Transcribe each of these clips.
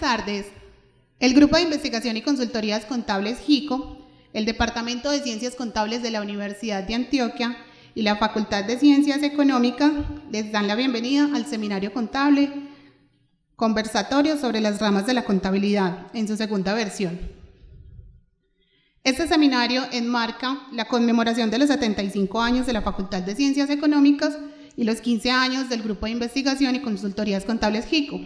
tardes. El Grupo de Investigación y Consultorías Contables GICO, el Departamento de Ciencias Contables de la Universidad de Antioquia y la Facultad de Ciencias Económicas les dan la bienvenida al Seminario Contable, conversatorio sobre las ramas de la contabilidad, en su segunda versión. Este seminario enmarca la conmemoración de los 75 años de la Facultad de Ciencias Económicas y los 15 años del Grupo de Investigación y Consultorías Contables GICO.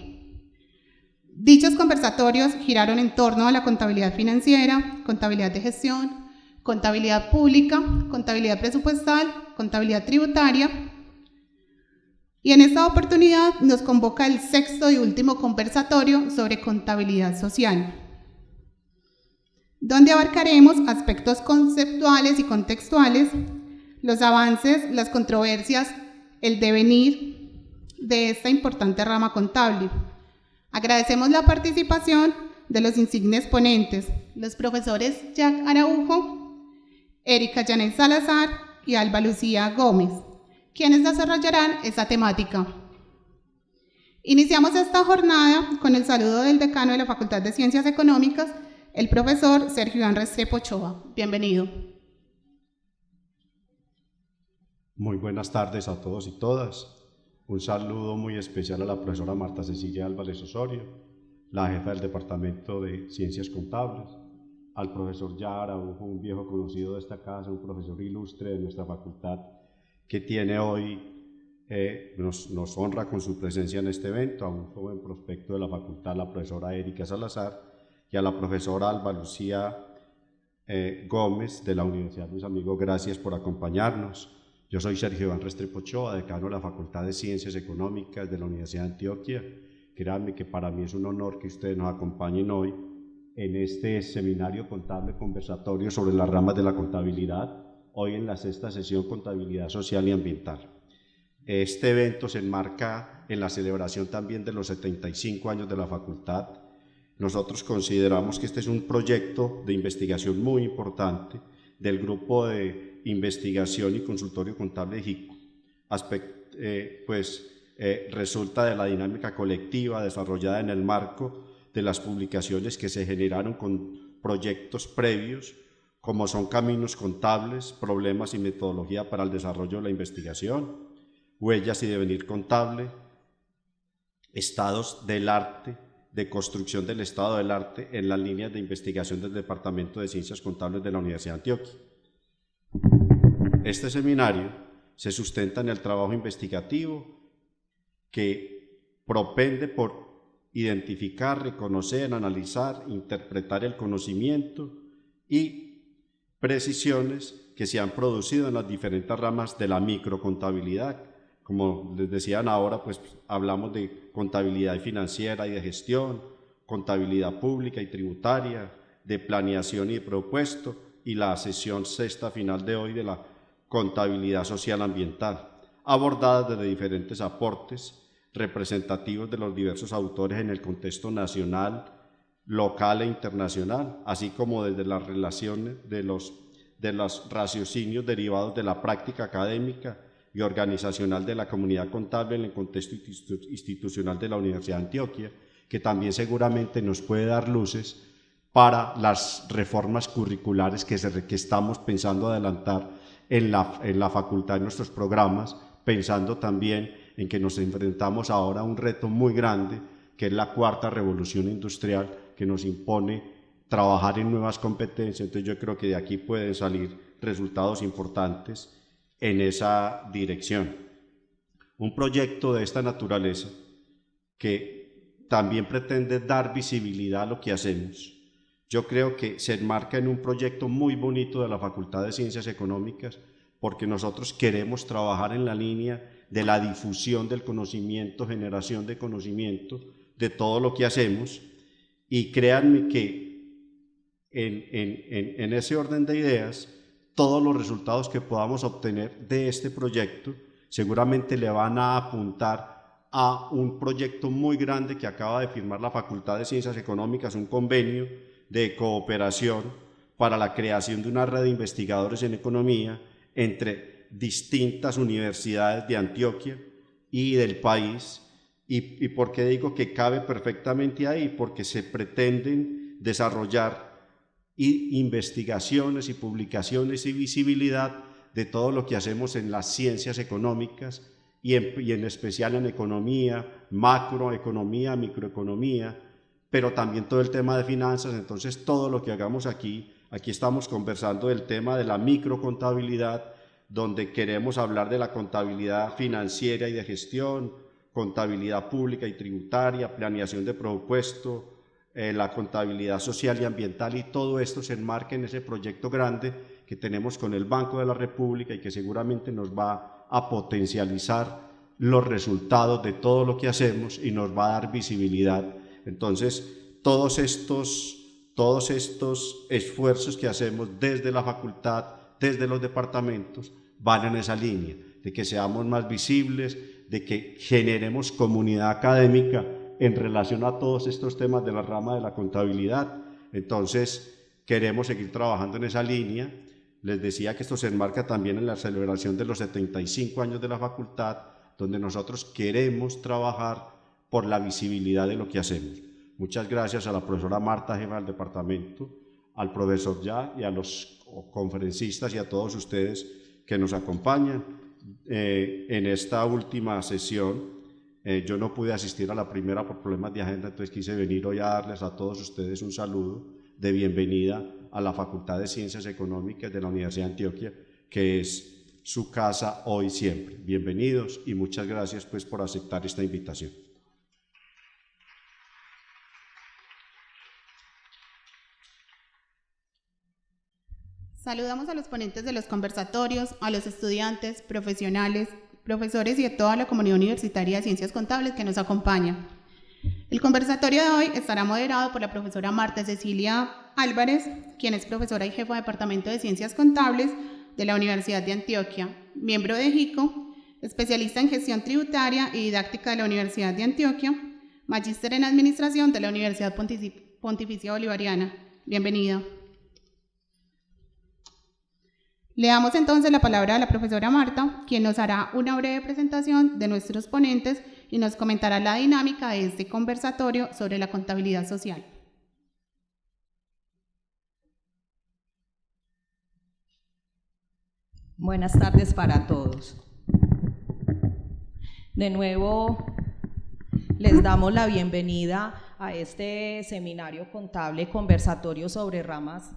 Dichos conversatorios giraron en torno a la contabilidad financiera, contabilidad de gestión, contabilidad pública, contabilidad presupuestal, contabilidad tributaria. Y en esta oportunidad nos convoca el sexto y último conversatorio sobre contabilidad social, donde abarcaremos aspectos conceptuales y contextuales, los avances, las controversias, el devenir de esta importante rama contable. Agradecemos la participación de los insignes ponentes, los profesores Jack Araujo, Erika Janet Salazar y Alba Lucía Gómez, quienes desarrollarán esta temática. Iniciamos esta jornada con el saludo del decano de la Facultad de Ciencias Económicas, el profesor Sergio Iván Restrepo Ochoa. Bienvenido. Muy buenas tardes a todos y todas. Un saludo muy especial a la profesora Marta Cecilia Álvarez Osorio, la jefa del Departamento de Ciencias Contables, al profesor Jack Araujo, un viejo conocido de esta casa, un profesor ilustre de nuestra facultad, que tiene hoy, nos honra con su presencia en este evento, a un joven prospecto de la facultad, la profesora Erika Salazar, y a la profesora Alba Lucía Gómez de la Universidad Luis Amigo. Gracias por acompañarnos. Yo soy Sergio Iván Restrepo Ochoa, decano de la Facultad de Ciencias Económicas de la Universidad de Antioquia. Créanme que para mí es un honor que ustedes nos acompañen hoy en este seminario contable conversatorio sobre las ramas de la contabilidad, hoy en la sexta sesión Contabilidad Social y Ambiental. Este evento se enmarca en la celebración también de los 75 años de la facultad. Nosotros consideramos que este es un proyecto de investigación muy importante del Grupo de Investigación y Consultorio Contable de GICO. Resulta de la dinámica colectiva desarrollada en el marco de las publicaciones que se generaron con proyectos previos, como son Caminos Contables, Problemas y Metodología para el Desarrollo de la Investigación, Huellas y Devenir Contable, Estados del Arte, de construcción del estado del arte en las líneas de investigación del Departamento de Ciencias Contables de la Universidad de Antioquia. Este seminario se sustenta en el trabajo investigativo que propende por identificar, reconocer, analizar, interpretar el conocimiento y precisiones que se han producido en las diferentes ramas de la microcontabilidad. Como les decían ahora, pues hablamos de contabilidad financiera y de gestión, contabilidad pública y tributaria, de planeación y de presupuesto, y la sesión sexta final de hoy de la contabilidad social ambiental, abordadas desde diferentes aportes representativos de los diversos autores en el contexto nacional, local e internacional, así como desde las relaciones de los raciocinios derivados de la práctica académica y organizacional de la comunidad contable en el contexto institucional de la Universidad de Antioquia, que también seguramente nos puede dar luces para las reformas curriculares que estamos pensando adelantar en la facultad, en nuestros programas, pensando también en que nos enfrentamos ahora a un reto muy grande, que es la cuarta revolución industrial, que nos impone trabajar en nuevas competencias. Entonces yo creo que de aquí pueden salir resultados importantes en esa dirección. Un proyecto de esta naturaleza que también pretende dar visibilidad a lo que hacemos. Yo creo que se enmarca en un proyecto muy bonito de la Facultad de Ciencias Económicas, porque nosotros queremos trabajar en la línea de la difusión del conocimiento, generación de conocimiento, de todo lo que hacemos, y créanme que en ese orden de ideas, todos los resultados que podamos obtener de este proyecto seguramente le van a apuntar a un proyecto muy grande que acaba de firmar la Facultad de Ciencias Económicas, un convenio de cooperación para la creación de una red de investigadores en economía entre distintas universidades de Antioquia y del país, ¿Y por qué digo que cabe perfectamente ahí? Porque se pretenden desarrollar investigaciones y publicaciones y visibilidad de todo lo que hacemos en las ciencias económicas y en especial en economía, macroeconomía, microeconomía, pero también todo el tema de finanzas. Entonces todo lo que hagamos aquí estamos conversando del tema de la microcontabilidad, donde queremos hablar de la contabilidad financiera y de gestión, contabilidad pública y tributaria, planeación de presupuesto, la contabilidad social y ambiental, y todo esto se enmarca en ese proyecto grande que tenemos con el Banco de la República y que seguramente nos va a potencializar los resultados de todo lo que hacemos y nos va a dar visibilidad. Entonces, todos estos esfuerzos que hacemos desde la facultad, desde los departamentos, van en esa línea, de que seamos más visibles, de que generemos comunidad académica en relación a todos estos temas de la rama de la contabilidad. Entonces, queremos seguir trabajando en esa línea. Les decía que esto se enmarca también en la celebración de los 75 años de la facultad, donde nosotros queremos trabajar por la visibilidad de lo que hacemos. Muchas gracias a la profesora Marta, jefa del departamento, al profesor Ya y a los conferencistas y a todos ustedes que nos acompañan. En esta última sesión yo no pude asistir a la primera por problemas de agenda, entonces quise venir hoy a darles a todos ustedes un saludo de bienvenida a la Facultad de Ciencias Económicas de la Universidad de Antioquia, que es su casa hoy y siempre. Bienvenidos y muchas gracias pues por aceptar esta invitación. Saludamos a los ponentes de los conversatorios, a los estudiantes, profesionales, profesores y a toda la comunidad universitaria de Ciencias Contables que nos acompaña. El conversatorio de hoy estará moderado por la profesora Marta Cecilia Álvarez, quien es profesora y jefa de Departamento de Ciencias Contables de la Universidad de Antioquia, miembro de JICO, especialista en gestión tributaria y didáctica de la Universidad de Antioquia, magíster en administración de la Universidad Pontificia Bolivariana. Bienvenida. Le damos entonces la palabra a la profesora Marta, quien nos hará una breve presentación de nuestros ponentes y nos comentará la dinámica de este conversatorio sobre la contabilidad social. Buenas tardes para todos. De nuevo, les damos la bienvenida a este seminario contable conversatorio sobre ramas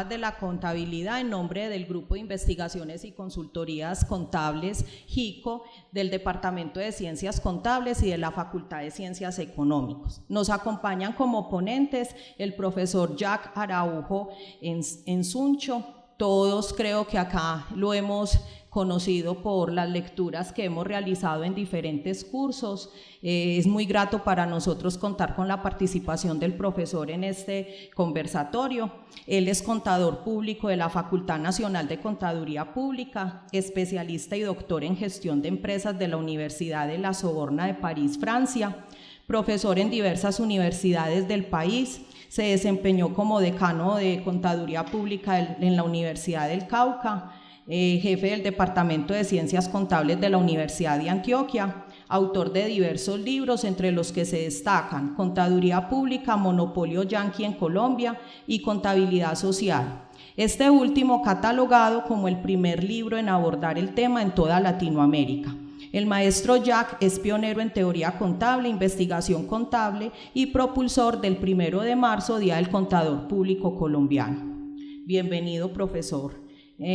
de la contabilidad en nombre del Grupo de Investigaciones y Consultorías Contables JICO, del Departamento de Ciencias Contables y de la Facultad de Ciencias Económicas. Nos acompañan como ponentes el profesor Jack Araujo Ensuncho. Todos creo que acá lo hemos conocido por las lecturas que hemos realizado en diferentes cursos. Es muy grato para nosotros contar con la participación del profesor en este conversatorio. Él es contador público de la Facultad Nacional de Contaduría Pública, especialista y doctor en gestión de empresas de la Universidad de La Sorbona de París, Francia, profesor en diversas universidades del país. Se desempeñó como decano de Contaduría Pública en la Universidad del Cauca, jefe del Departamento de Ciencias Contables de la Universidad de Antioquia, autor de diversos libros, entre los que se destacan Contaduría Pública, Monopolio Yanqui en Colombia y Contabilidad Social. Este último catalogado como el primer libro en abordar el tema en toda Latinoamérica. El maestro Jack es pionero en teoría contable, investigación contable y propulsor del 1 de marzo, Día del Contador Público Colombiano. Bienvenido, profesor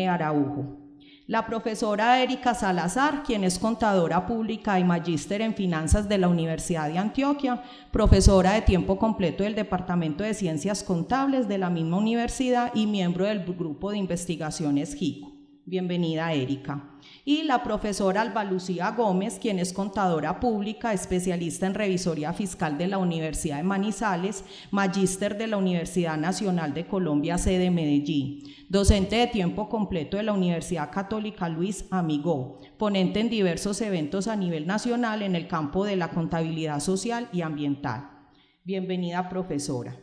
Araujo. La profesora Erika Salazar, quien es contadora pública y magíster en finanzas de la Universidad de Antioquia, profesora de tiempo completo del Departamento de Ciencias Contables de la misma universidad y miembro del Grupo de Investigaciones JICO. Bienvenida, Erika. Y la profesora Alba Lucía Gómez, quien es contadora pública, especialista en revisoría fiscal de la Universidad de Manizales, magíster de la Universidad Nacional de Colombia, sede Medellín, docente de tiempo completo de la Universidad Católica Luis Amigó, ponente en diversos eventos a nivel nacional en el campo de la contabilidad social y ambiental. Bienvenida, profesora.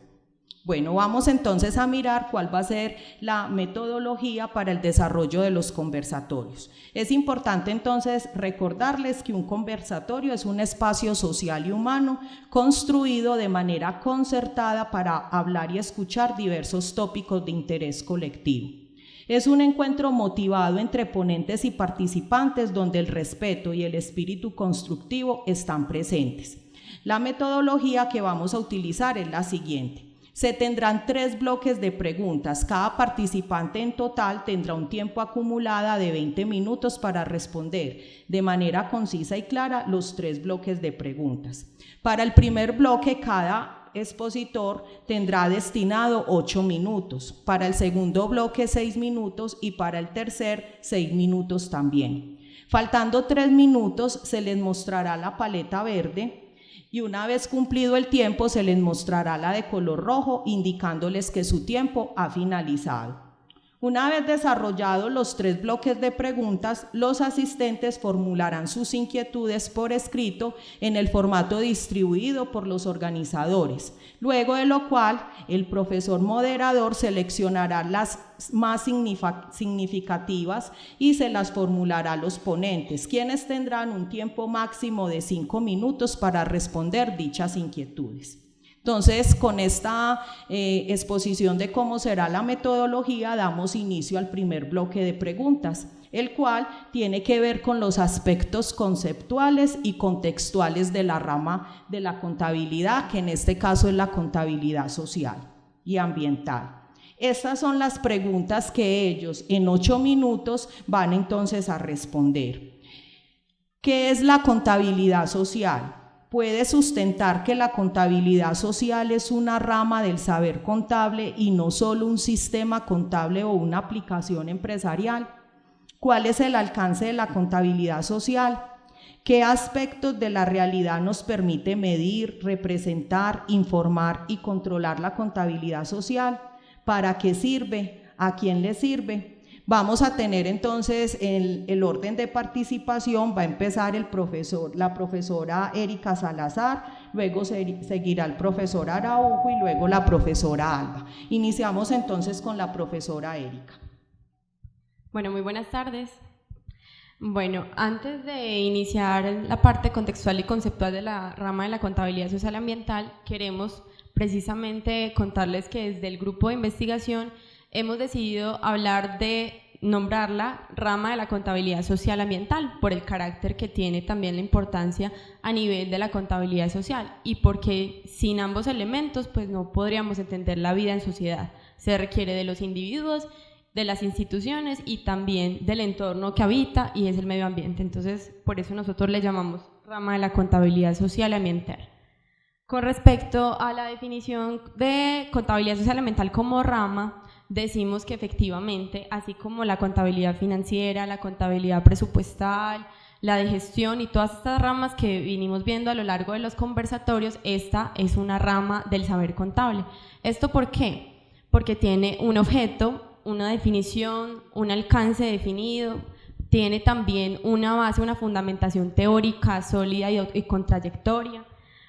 Bueno, vamos entonces a mirar cuál va a ser la metodología para el desarrollo de los conversatorios. Es importante entonces recordarles que un conversatorio es un espacio social y humano construido de manera concertada para hablar y escuchar diversos tópicos de interés colectivo. Es un encuentro motivado entre ponentes y participantes donde el respeto y el espíritu constructivo están presentes. La metodología que vamos a utilizar es la siguiente. Se tendrán 3 bloques de preguntas. Cada participante en total tendrá un tiempo acumulado de 20 minutos para responder de manera concisa y clara los 3 bloques de preguntas. Para el primer bloque, cada expositor tendrá destinado 8 minutos. Para el segundo bloque, 6 minutos y para el tercer, 6 minutos también. Faltando 3 minutos, se les mostrará la paleta verde. Y una vez cumplido el tiempo se les mostrará la de color rojo indicándoles que su tiempo ha finalizado. Una vez desarrollados los 3 bloques de preguntas, los asistentes formularán sus inquietudes por escrito en el formato distribuido por los organizadores, luego de lo cual el profesor moderador seleccionará las más significativas y se las formulará a los ponentes, quienes tendrán un tiempo máximo de 5 minutos para responder dichas inquietudes. Entonces, con esta exposición de cómo será la metodología, damos inicio al primer bloque de preguntas, el cual tiene que ver con los aspectos conceptuales y contextuales de la rama de la contabilidad, que en este caso es la contabilidad social y ambiental. Estas son las preguntas que ellos en 8 minutos van entonces a responder. ¿Qué es la contabilidad social? Puede sustentar que la contabilidad social es una rama del saber contable y no solo un sistema contable o una aplicación empresarial. ¿Cuál es el alcance de la contabilidad social? ¿Qué aspectos de la realidad nos permite medir, representar, informar y controlar la contabilidad social? ¿Para qué sirve? ¿A quién le sirve? Vamos a tener entonces el orden de participación. Va a empezar la profesora Erika Salazar, luego seguirá el profesor Araujo y luego la profesora Alba. Iniciamos entonces con la profesora Erika. Bueno, muy buenas tardes. Bueno, antes de iniciar la parte contextual y conceptual de la rama de la contabilidad social ambiental, queremos precisamente contarles que desde el grupo de investigación hemos decidido hablar de nombrarla rama de la contabilidad social ambiental por el carácter que tiene también la importancia a nivel de la contabilidad social y porque sin ambos elementos pues no podríamos entender la vida en sociedad. Se requiere de los individuos, de las instituciones y también del entorno que habita y es el medio ambiente. Entonces por eso nosotros le llamamos rama de la contabilidad social ambiental. Con respecto a la definición de contabilidad social ambiental como rama, decimos que efectivamente, así como la contabilidad financiera, la contabilidad presupuestal, la de gestión y todas estas ramas que vinimos viendo a lo largo de los conversatorios, esta es una rama del saber contable. ¿Esto por qué? Porque tiene un objeto, una definición, un alcance definido, tiene también una base, una fundamentación teórica sólida y con trayectoria.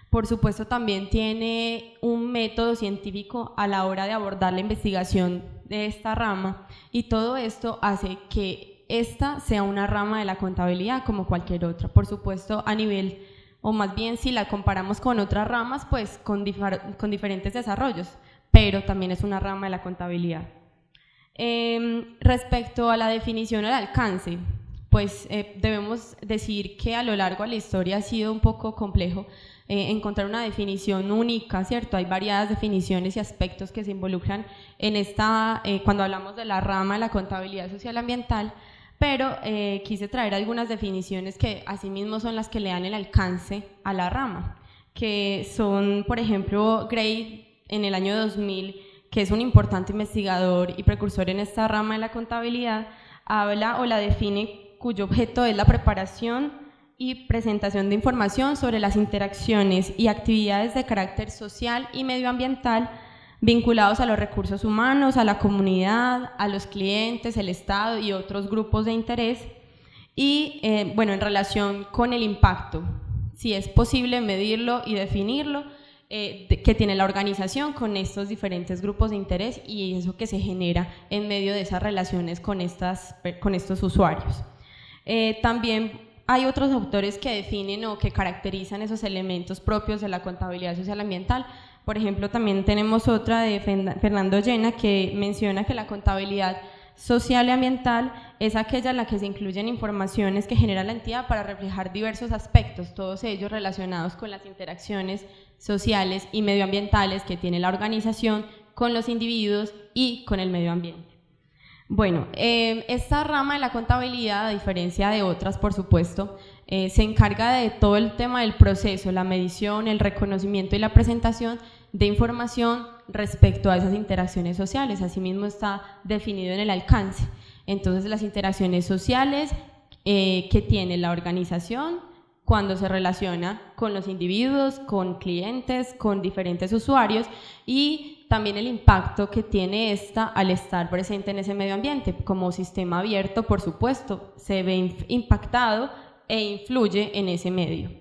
Por supuesto, también tiene un método científico a la hora de abordar la investigación de esta rama y todo esto hace que esta sea una rama de la contabilidad como cualquier otra. Por supuesto, a nivel, o más bien si la comparamos con otras ramas, pues con diferentes desarrollos, pero también es una rama de la contabilidad. Respecto a la definición o el alcance, pues debemos decir que a lo largo de la historia ha sido un poco complejo encontrar una definición única, ¿cierto? Hay variadas definiciones y aspectos que se involucran en esta, cuando hablamos de la rama de la contabilidad social ambiental, pero quise traer algunas definiciones que asimismo son las que le dan el alcance a la rama, que son, por ejemplo, Gray en el año 2000, que es un importante investigador y precursor en esta rama de la contabilidad, habla o la define cuyo objeto es la preparación y presentación de información sobre las interacciones y actividades de carácter social y medioambiental vinculados a los recursos humanos, a la comunidad, a los clientes, el Estado y otros grupos de interés y, bueno, en relación con el impacto, si es posible medirlo y definirlo, que tiene la organización con estos diferentes grupos de interés y eso que se genera en medio de esas relaciones con estos usuarios. También hay otros autores que definen o que caracterizan esos elementos propios de la contabilidad social ambiental. Por ejemplo, también tenemos otra de Fernando Llena que menciona que la contabilidad social y ambiental es aquella en la que se incluyen informaciones que genera la entidad para reflejar diversos aspectos, todos ellos relacionados con las interacciones sociales y medioambientales que tiene la organización con los individuos y con el medio ambiente. Bueno, esta rama de la contabilidad, a diferencia de otras, por supuesto, se encarga de todo el tema del proceso, la medición, el reconocimiento y la presentación de información respecto a esas interacciones sociales. Asimismo está definido en el alcance. Entonces, las interacciones sociales que tiene la organización cuando se relaciona con los individuos, con clientes, con diferentes usuarios y también el impacto que tiene esta al estar presente en ese medio ambiente. Como sistema abierto, por supuesto, se ve impactado e influye en ese medio.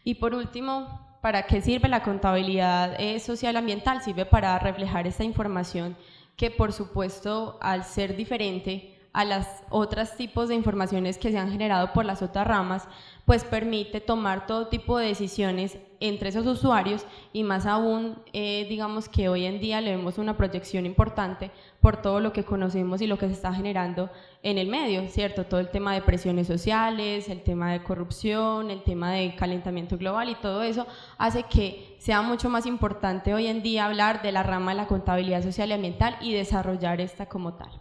Y por último, ¿para qué sirve la contabilidad social ambiental? Sirve para reflejar esta información que, por supuesto, al ser diferente a las otros tipos de informaciones que se han generado por las otras ramas, pues permite tomar todo tipo de decisiones entre esos usuarios y más aún, digamos que hoy en día le vemos una proyección importante por todo lo que conocemos y lo que se está generando en el medio, ¿cierto? Todo el tema de presiones sociales, el tema de corrupción, el tema de calentamiento global y todo eso hace que sea mucho más importante hoy en día hablar de la rama de la contabilidad social y ambiental y desarrollar esta como tal.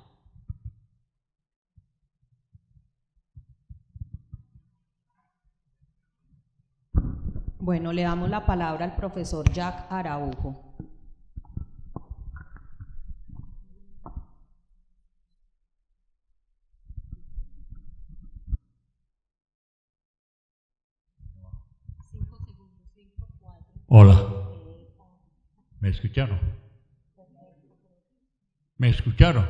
Bueno, le damos la palabra al profesor Jack Araujo. Hola, ¿me escucharon? ¿Me escucharon?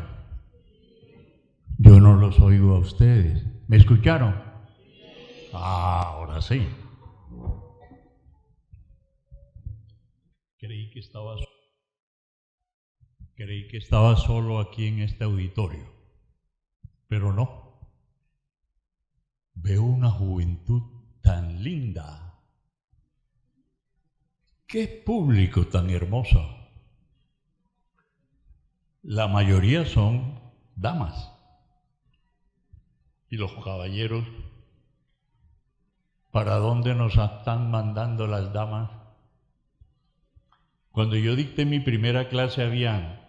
Yo no los oigo a ustedes. ¿Me escucharon? Ah, ahora sí. Creí que estaba solo aquí en este auditorio, pero no. Veo una juventud tan linda. ¡Qué público tan hermoso! La mayoría son damas. Y los caballeros, ¿para dónde nos están mandando las damas? Cuando yo dicté mi primera clase habían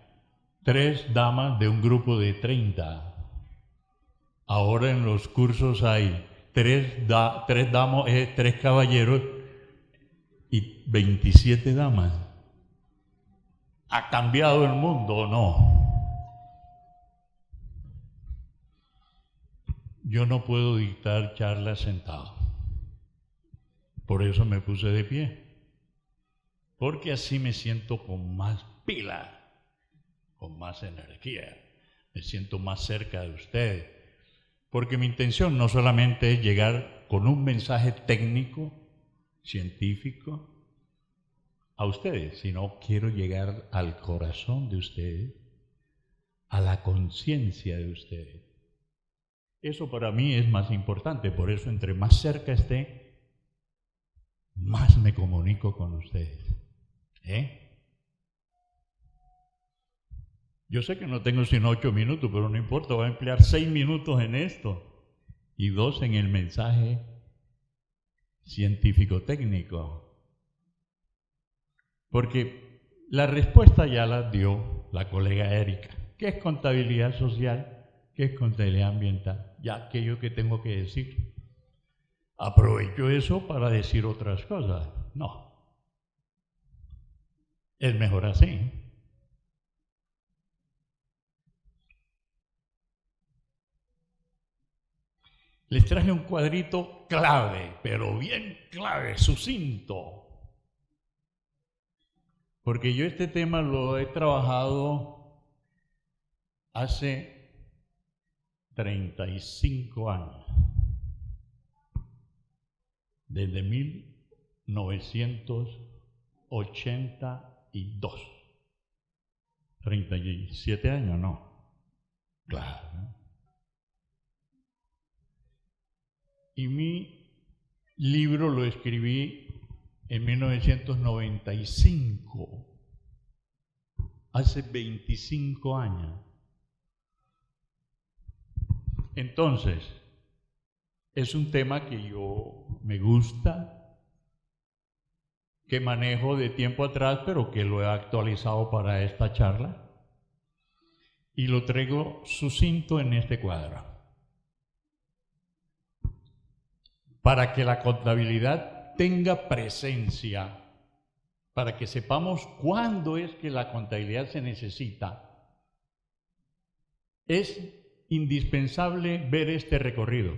3 damas de un grupo de 30. Ahora en los cursos hay 3 caballeros y 27 damas. ¿Ha cambiado el mundo o no? Yo no puedo dictar charlas sentado. Por eso me puse de pie. Porque así me siento con más pila, con más energía, me siento más cerca de ustedes. Porque mi intención no solamente es llegar con un mensaje técnico, científico, a ustedes, sino quiero llegar al corazón de ustedes, a la conciencia de ustedes. Eso para mí es más importante, por eso entre más cerca esté, más me comunico con ustedes. Yo sé que no tengo sino 8 minutos, pero no importa, voy a emplear 6 minutos en esto y 2 en el mensaje científico-técnico. Porque la respuesta ya la dio la colega Erika. ¿Qué es contabilidad social? ¿Qué es contabilidad ambiental? Ya aquello que tengo que decir. ¿Aprovecho eso para decir otras cosas? No. Es mejor así. Les traje un cuadrito clave, pero bien clave, sucinto. Porque yo este tema lo he trabajado hace 35 años. Desde 1980. 1982. 37 años, ¿no? Claro. Y mi libro lo escribí en 1995, hace 25 años. Entonces, es un tema que yo me gusta, que manejo de tiempo atrás, pero que lo he actualizado para esta charla y lo traigo sucinto en este cuadro. Para que la contabilidad tenga presencia, para que sepamos cuándo es que la contabilidad se necesita, es indispensable ver este recorrido.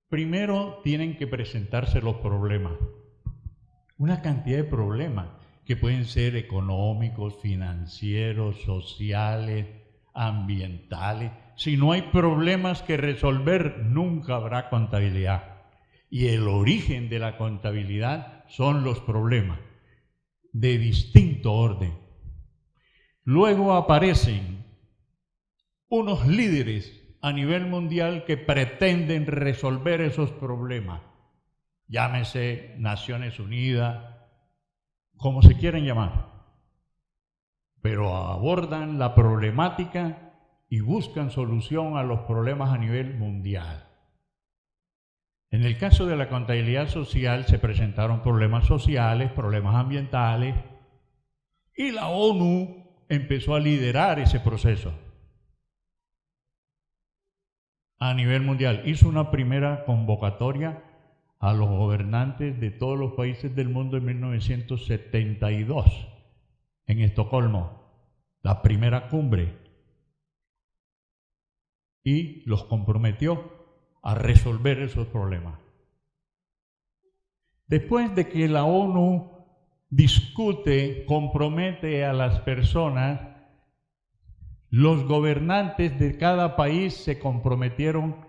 Primero tienen que presentarse los problemas, una cantidad de problemas que pueden ser económicos, financieros, sociales, ambientales. Si no hay problemas que resolver, nunca habrá contabilidad. Y el origen de la contabilidad son los problemas de distinto orden. Luego aparecen unos líderes a nivel mundial que pretenden resolver esos problemas. Llámese Naciones Unidas, como se quieran llamar, pero abordan la problemática y buscan solución a los problemas a nivel mundial. En el caso de la contabilidad social se presentaron problemas sociales, problemas ambientales, y la ONU empezó a liderar ese proceso a nivel mundial. Hizo una primera convocatoria a los gobernantes de todos los países del mundo en 1972, en Estocolmo, la primera cumbre, y los comprometió a resolver esos problemas. Después de que la ONU discute, compromete a las personas, los gobernantes de cada país se comprometieron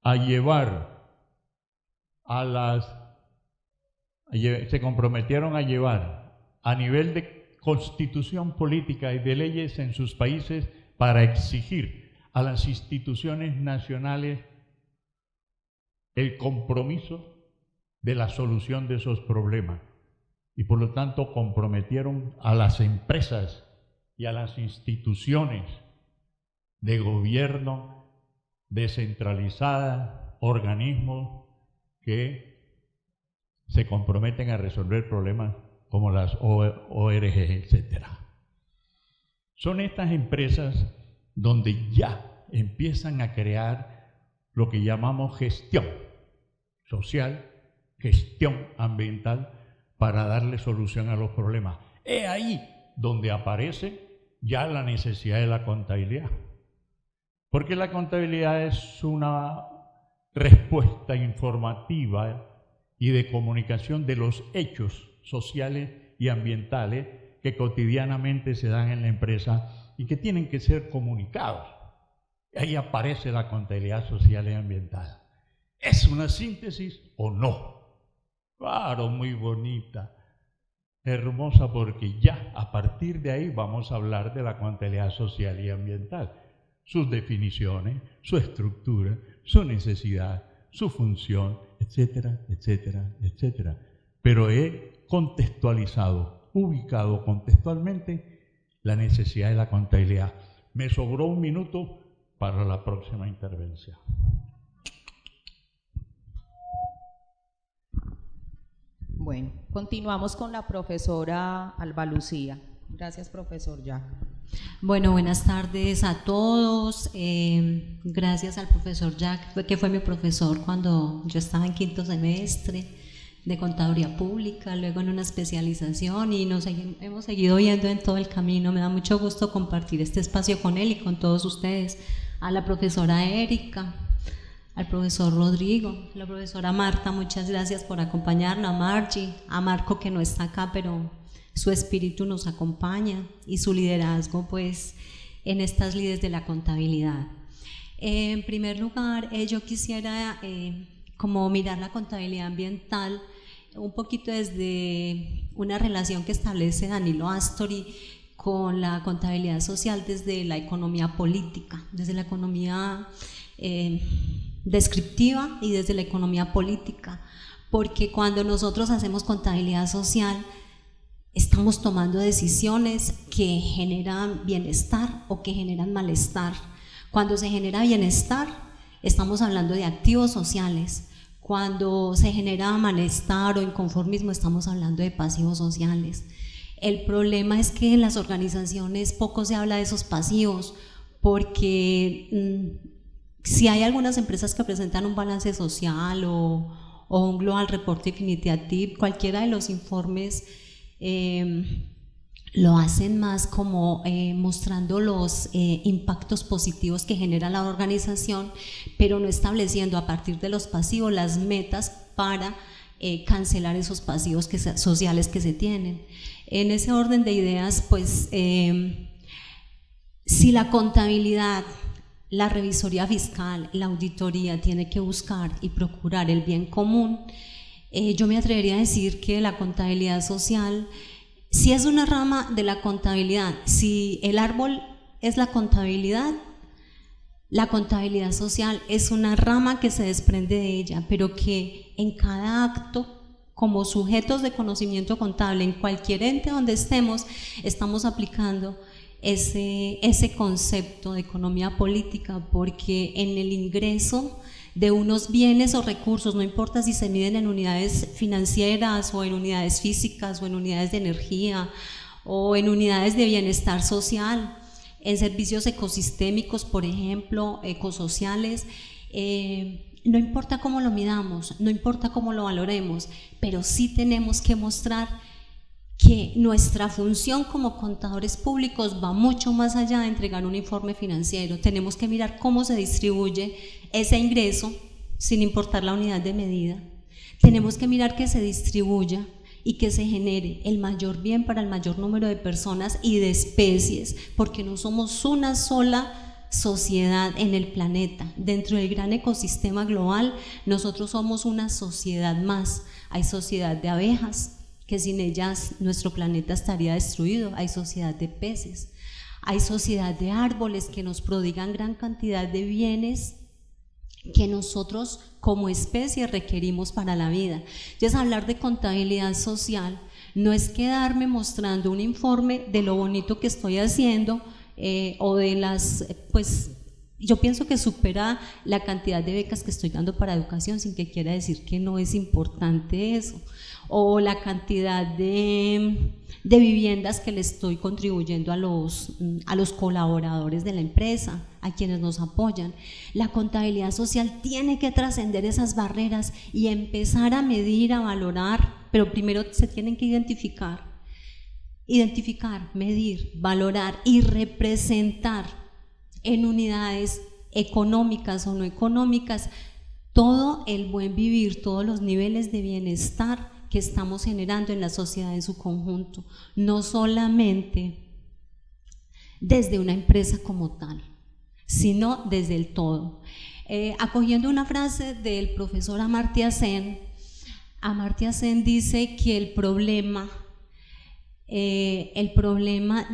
a llevar a nivel de constitución política y de leyes en sus países para exigir a las instituciones nacionales el compromiso de la solución de esos problemas, y por lo tanto comprometieron a las empresas y a las instituciones de gobierno descentralizadas, organismos que se comprometen a resolver problemas como las ORG, etc. Son estas empresas donde ya empiezan a crear lo que llamamos gestión social, gestión ambiental, para darle solución a los problemas. Es ahí donde aparece ya la necesidad de la contabilidad. Porque la contabilidad es una respuesta informativa y de comunicación de los hechos sociales y ambientales que cotidianamente se dan en la empresa y que tienen que ser comunicados. Ahí aparece la contabilidad social y ambiental. ¿Es una síntesis o no? Claro, muy bonita, hermosa, porque ya a partir de ahí vamos a hablar de la contabilidad social y ambiental. Sus definiciones, su estructura, su necesidad, su función, etcétera, etcétera, etcétera. Pero he contextualizado, ubicado contextualmente la necesidad de la contabilidad. Me sobró un minuto para la próxima intervención. Bueno, continuamos con la profesora Alba Lucía. Gracias, profesor Jack. Bueno, buenas tardes a todos. Gracias al profesor Jack, que fue mi profesor cuando yo estaba en quinto semestre de Contaduría Pública, luego en una especialización, y hemos seguido viendo en todo el camino. Me da mucho gusto compartir este espacio con él y con todos ustedes. A la profesora Erika, al profesor Rodrigo, a la profesora Marta, muchas gracias por acompañarnos, a Margie, a Marco, que no está acá, pero su espíritu nos acompaña, y su liderazgo pues en estas lides de la contabilidad. En primer lugar, yo quisiera como mirar la contabilidad ambiental un poquito desde una relación que establece Danilo Astori con la contabilidad social desde la economía política, desde la economía descriptiva y desde la economía política, porque cuando nosotros hacemos contabilidad social estamos tomando decisiones que generan bienestar o que generan malestar. Cuando se genera bienestar estamos hablando de activos sociales. Cuando se genera malestar o inconformismo estamos hablando de pasivos sociales. El problema es que en las organizaciones poco se habla de esos pasivos, porque si hay algunas empresas que presentan un balance social o un Global Report Definitive, cualquiera de los informes lo hacen más como mostrando los impactos positivos que genera la organización, pero no estableciendo a partir de los pasivos las metas para cancelar esos pasivos sociales que se tienen. En ese orden de ideas, pues si la contabilidad, la revisoría fiscal, la auditoría tiene que buscar y procurar el bien común, yo me atrevería a decir que la contabilidad social, si es una rama de la contabilidad, si el árbol es la contabilidad social es una rama que se desprende de ella, pero que en cada acto, como sujetos de conocimiento contable, en cualquier ente donde estemos, estamos aplicando ese concepto de economía política, porque en el ingreso de unos bienes o recursos, no importa si se miden en unidades financieras o en unidades físicas o en unidades de energía o en unidades de bienestar social, en servicios ecosistémicos, por ejemplo, ecosociales, no importa cómo lo midamos, no importa cómo lo valoremos, pero sí tenemos que mostrar que nuestra función como contadores públicos va mucho más allá de entregar un informe financiero. Tenemos que mirar cómo se distribuye ese ingreso sin importar la unidad de medida. Tenemos que mirar que se distribuya y que se genere el mayor bien para el mayor número de personas y de especies, porque no somos una sola sociedad en el planeta. Dentro del gran ecosistema global, nosotros somos una sociedad más. Hay sociedad de abejas, que sin ellas nuestro planeta estaría destruido. Hay sociedad de peces, hay sociedad de árboles que nos prodigan gran cantidad de bienes que nosotros como especie requerimos para la vida. Entonces, hablar de contabilidad social no es quedarme mostrando un informe de lo bonito que estoy haciendo o de las, pues yo pienso que supera la cantidad de becas que estoy dando para educación, sin que quiera decir que no es importante eso, o la cantidad de viviendas que le estoy contribuyendo a los colaboradores de la empresa, a quienes nos apoyan. La contabilidad social tiene que trascender esas barreras y empezar a medir, a valorar, pero primero se tienen que identificar, medir, valorar y representar en unidades económicas o no económicas todo el buen vivir, todos los niveles de bienestar que estamos generando en la sociedad en su conjunto, no solamente desde una empresa como tal, sino desde el todo. Acogiendo una frase del profesor Amartya Sen dice que el problema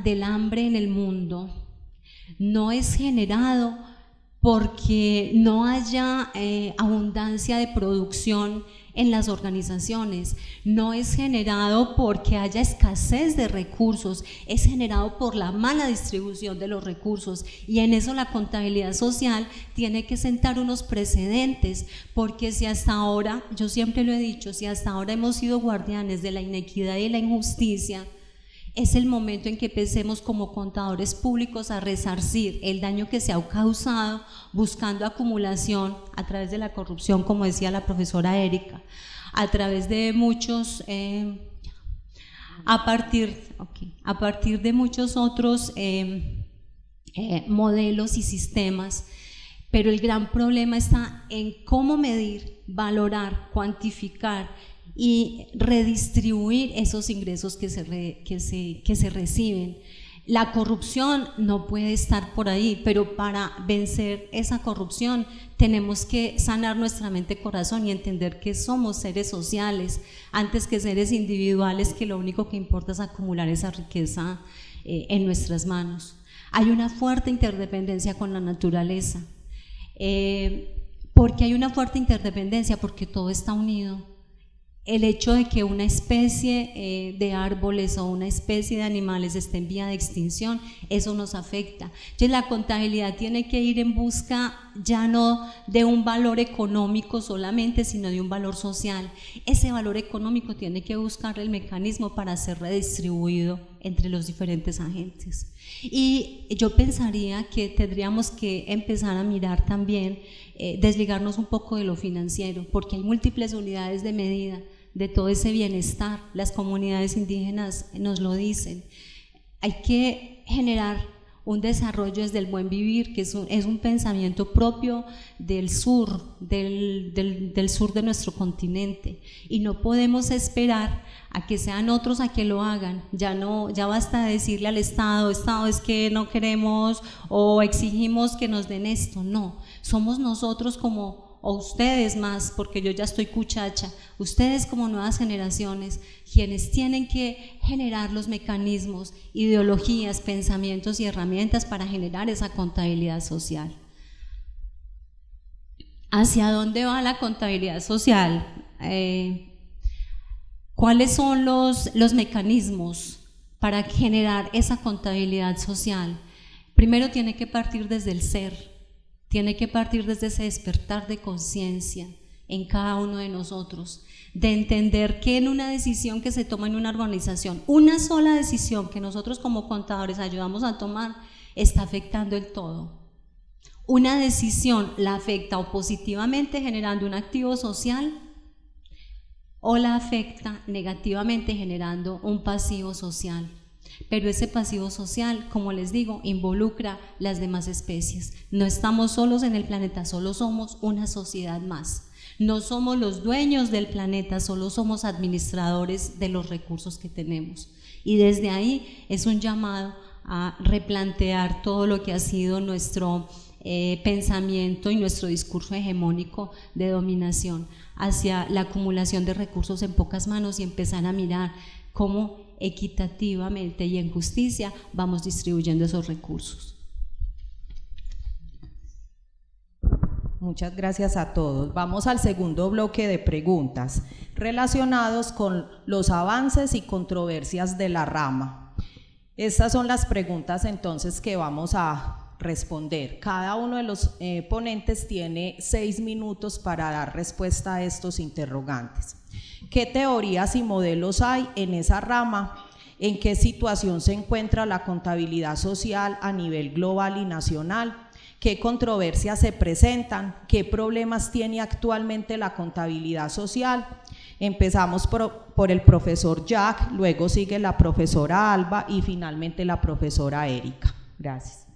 del hambre en el mundo no es generado porque no haya abundancia de producción en las organizaciones, no es generado porque haya escasez de recursos, es generado por la mala distribución de los recursos, y en eso la contabilidad social tiene que sentar unos precedentes, porque si hasta ahora, yo siempre lo he dicho, si hasta ahora hemos sido guardianes de la inequidad y la injusticia, es el momento en que empecemos como contadores públicos a resarcir el daño que se ha causado buscando acumulación a través de la corrupción, como decía la profesora Erika, a través de muchos, a partir de muchos otros modelos y sistemas, pero el gran problema está en cómo medir, valorar, cuantificar y redistribuir esos ingresos que se reciben. La corrupción no puede estar por ahí, pero para vencer esa corrupción tenemos que sanar nuestra mente, corazón y entender que somos seres sociales antes que seres individuales, que lo único que importa es acumular esa riqueza en nuestras manos. Hay una fuerte interdependencia con la naturaleza. ¿Por qué hay una fuerte interdependencia? Porque todo está unido. El hecho de que una especie de árboles o una especie de animales esté en vía de extinción, eso nos afecta. Entonces la contabilidad tiene que ir en busca ya no de un valor económico solamente, sino de un valor social. Ese valor económico tiene que buscar el mecanismo para ser redistribuido entre los diferentes agentes. Y yo pensaría que tendríamos que empezar a mirar también, desligarnos un poco de lo financiero, porque hay múltiples unidades de medida de todo ese bienestar. Las comunidades indígenas nos lo dicen. Hay que generar un desarrollo desde el buen vivir, que es un pensamiento propio del sur, del sur de nuestro continente, y no podemos esperar a que sean otros a que lo hagan. Ya basta decirle al Estado es que no queremos o exigimos que nos den esto. No, somos nosotros o ustedes más, porque yo ya estoy cuchacha, ustedes como nuevas generaciones, quienes tienen que generar los mecanismos, ideologías, pensamientos y herramientas para generar esa contabilidad social. ¿Hacia dónde va la contabilidad social? ¿Cuáles son los mecanismos para generar esa contabilidad social? Primero tiene que partir desde el ser. Tiene que partir desde ese despertar de conciencia en cada uno de nosotros, de entender que en una decisión que se toma en una organización, una sola decisión que nosotros como contadores ayudamos a tomar, está afectando el todo. Una decisión la afecta o positivamente generando un activo social, o la afecta negativamente generando un pasivo social. Pero ese pasivo social, como les digo, involucra las demás especies. No estamos solos en el planeta, solo somos una sociedad más. No somos los dueños del planeta, solo somos administradores de los recursos que tenemos. Y desde ahí es un llamado a replantear todo lo que ha sido nuestro pensamiento y nuestro discurso hegemónico de dominación hacia la acumulación de recursos en pocas manos y empezar a mirar cómo equitativamente y en justicia vamos distribuyendo esos recursos. Muchas gracias a todos. Vamos al segundo bloque de preguntas relacionados con los avances y controversias de la rama. Estas son las preguntas entonces que vamos a responder. Cada uno de los ponentes tiene 6 minutos para dar respuesta a estos interrogantes. ¿Qué teorías y modelos hay en esa rama? ¿En qué situación se encuentra la contabilidad social a nivel global y nacional? ¿Qué controversias se presentan? ¿Qué problemas tiene actualmente la contabilidad social? Empezamos por el profesor Jack, luego sigue la profesora Alba y finalmente la profesora Erika. Gracias.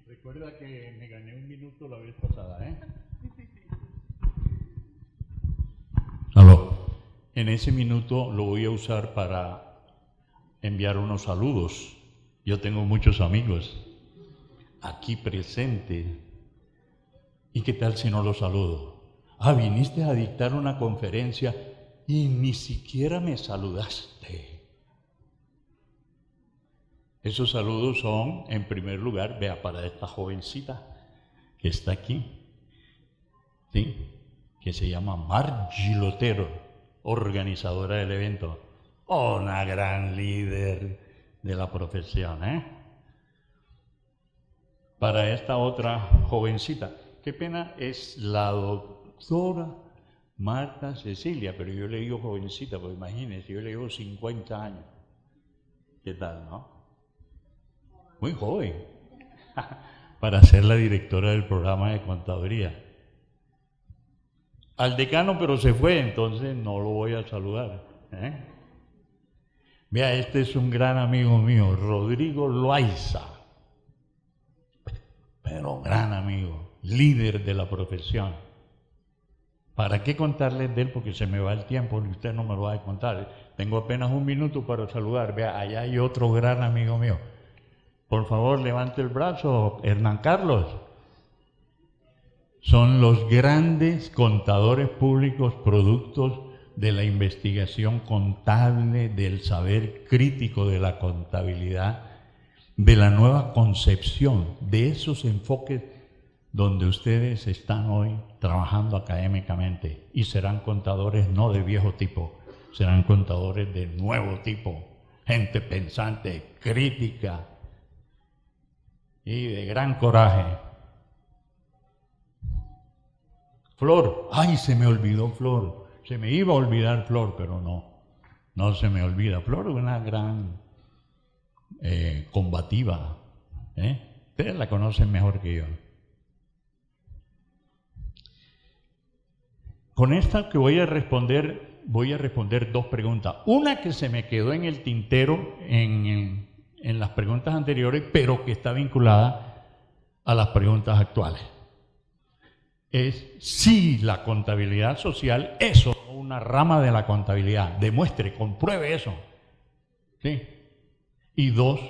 Recuerda que me gané 1 minuto la vez pasada, ¿eh? Aló. En ese minuto lo voy a usar para enviar unos saludos. Yo tengo muchos amigos aquí presentes. ¿Y qué tal si no los saludo? Ah, viniste a dictar una conferencia y ni siquiera me saludaste. Esos saludos son, en primer lugar, vea, para esta jovencita que está aquí, ¿sí?, que se llama Margie Lotero, organizadora del evento, una gran líder de la profesión, para esta otra jovencita. Qué pena, es la doctora Marta Cecilia, pero yo le digo jovencita, pues imagínense, yo le digo 50 años. ¿Qué tal, no? Muy joven, para ser la directora del programa de contaduría. Al decano, pero se fue, entonces no lo voy a saludar. Vea, este es un gran amigo mío, Rodrigo Loaiza, pero gran amigo, líder de la profesión. ¿Para qué contarles de él? Porque se me va el tiempo y usted no me lo va a contar. Tengo apenas un minuto para saludar. Vea, allá hay otro gran amigo mío. Por favor, levante el brazo, Hernán Carlos. Son los grandes contadores públicos productos de la investigación contable, del saber crítico de la contabilidad, de la nueva concepción, de esos enfoques donde ustedes están hoy trabajando académicamente y serán contadores no de viejo tipo, serán contadores de nuevo tipo, gente pensante, crítica y de gran coraje. Flor, ay, se me olvidó Flor, se me iba a olvidar Flor, pero no se me olvida. Flor es una gran combativa, ustedes la conocen mejor que yo. Con esta que voy a responder dos preguntas. Una que se me quedó en el tintero en las preguntas anteriores, pero que está vinculada a las preguntas actuales. Es si la contabilidad social es una rama de la contabilidad. Demuestre, compruebe eso. ¿Sí? Y dos,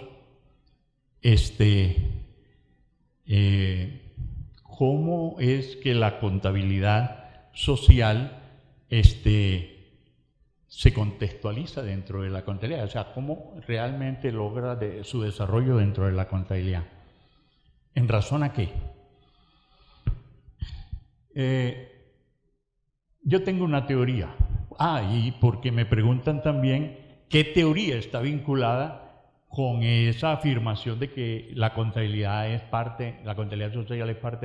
¿cómo es que la contabilidad social se contextualiza dentro de la contabilidad? O sea, ¿cómo realmente logra su desarrollo dentro de la contabilidad? ¿En razón a qué? Yo tengo una teoría. Y porque me preguntan también qué teoría está vinculada con esa afirmación de que la contabilidad social es parte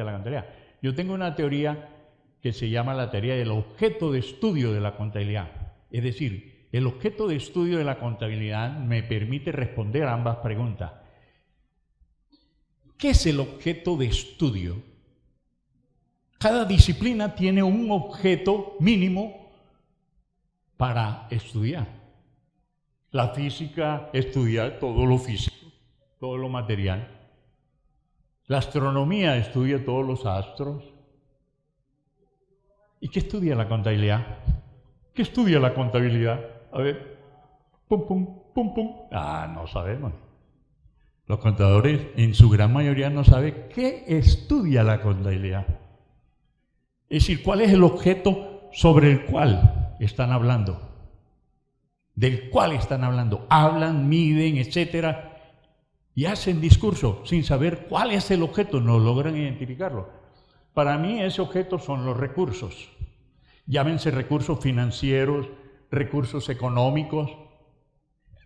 de la contabilidad. Yo tengo una teoría que se llama la teoría del objeto de estudio de la contabilidad. Es decir, el objeto de estudio de la contabilidad me permite responder a ambas preguntas. ¿Qué es el objeto de estudio? Cada disciplina tiene un objeto mínimo para estudiar. La física estudia todo lo físico, todo lo material. La astronomía estudia todos los astros. ¿Y qué estudia la contabilidad? ¿Qué estudia la contabilidad? A ver, pum, pum, pum, pum. No sabemos. Los contadores, en su gran mayoría, no saben qué estudia la contabilidad. Es decir, ¿cuál es el objeto sobre el cual están hablando? Del cual están hablando. Hablan, miden, etcétera, y hacen discurso sin saber cuál es el objeto, no logran identificarlo. Para mí ese objeto son los recursos. Llámense recursos financieros, recursos económicos,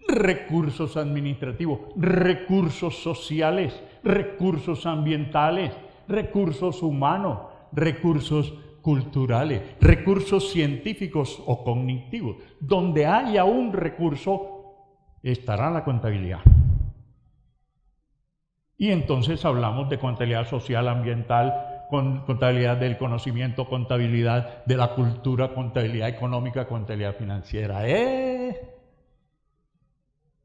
recursos administrativos, recursos sociales, recursos ambientales, recursos humanos, recursos culturales, recursos científicos o cognitivos. Donde haya un recurso, estará la contabilidad. Y entonces hablamos de contabilidad social, ambiental, contabilidad del conocimiento, contabilidad de la cultura, contabilidad económica, contabilidad financiera.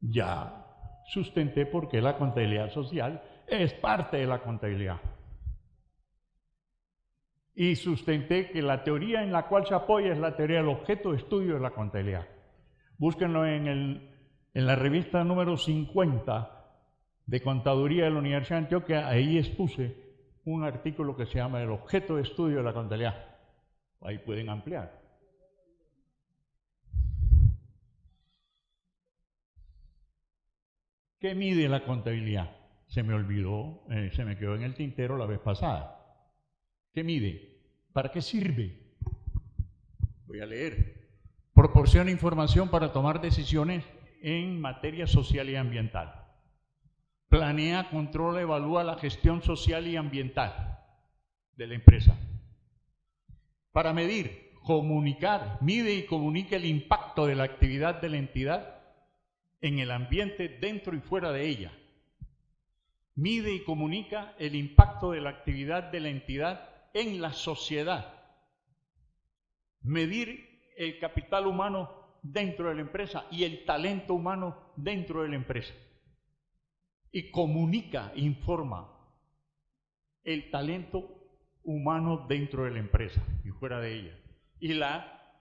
Ya sustenté por qué la contabilidad social es parte de la contabilidad. Y sustenté que la teoría en la cual se apoya es la teoría del objeto de estudio de la contabilidad. Búsquenlo en la revista número 50 de Contaduría de la Universidad de Antioquia. Ahí expuse un artículo que se llama El objeto de estudio de la contabilidad. Ahí pueden ampliar. ¿Qué mide la contabilidad? Se me olvidó, se me quedó en el tintero la vez pasada. ¿Qué mide? ¿Para qué sirve? Voy a leer. Proporciona información para tomar decisiones en materia social y ambiental. planea, controla, evalúa la gestión social y ambiental de la empresa. Para medir, comunicar, mide y comunica el impacto de la actividad de la entidad en el ambiente dentro y fuera de ella. Mide y comunica el impacto de la actividad de la entidad en la sociedad. Medir el capital humano dentro de la empresa y el talento humano dentro de la empresa. Y comunica, informa el talento humano dentro de la empresa y fuera de ella. Y la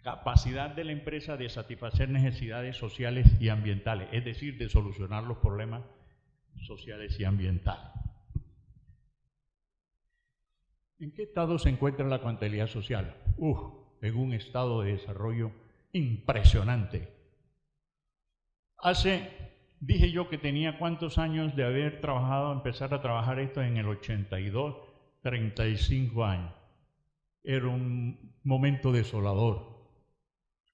capacidad de la empresa de satisfacer necesidades sociales y ambientales, es decir, de solucionar los problemas sociales y ambientales. ¿En qué estado se encuentra la contabilidad social? En un estado de desarrollo impresionante. Dije yo que tenía cuántos años de haber trabajado, empezar a trabajar esto en el 82, 35 años. Era un momento desolador.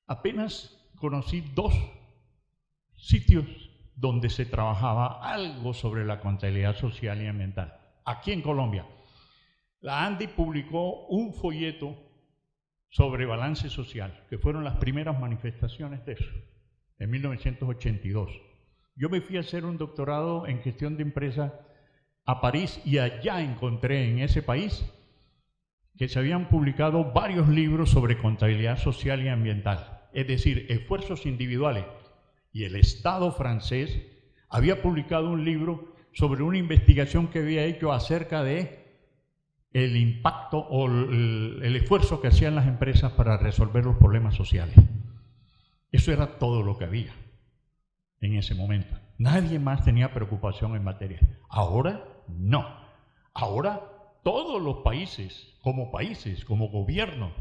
Apenas conocí 2 sitios donde se trabajaba algo sobre la contabilidad social y ambiental. Aquí en Colombia, la ANDI publicó un folleto sobre balance social, que fueron las primeras manifestaciones de eso, en 1982. Yo me fui a hacer un doctorado en gestión de empresas a París y allá encontré en ese país que se habían publicado varios libros sobre contabilidad social y ambiental, es decir, esfuerzos individuales. Y el Estado francés había publicado un libro sobre una investigación que había hecho acerca de el impacto o el esfuerzo que hacían las empresas para resolver los problemas sociales. Eso era todo lo que había en ese momento. Nadie más tenía preocupación en materia. Ahora no. Ahora todos los países, como gobierno,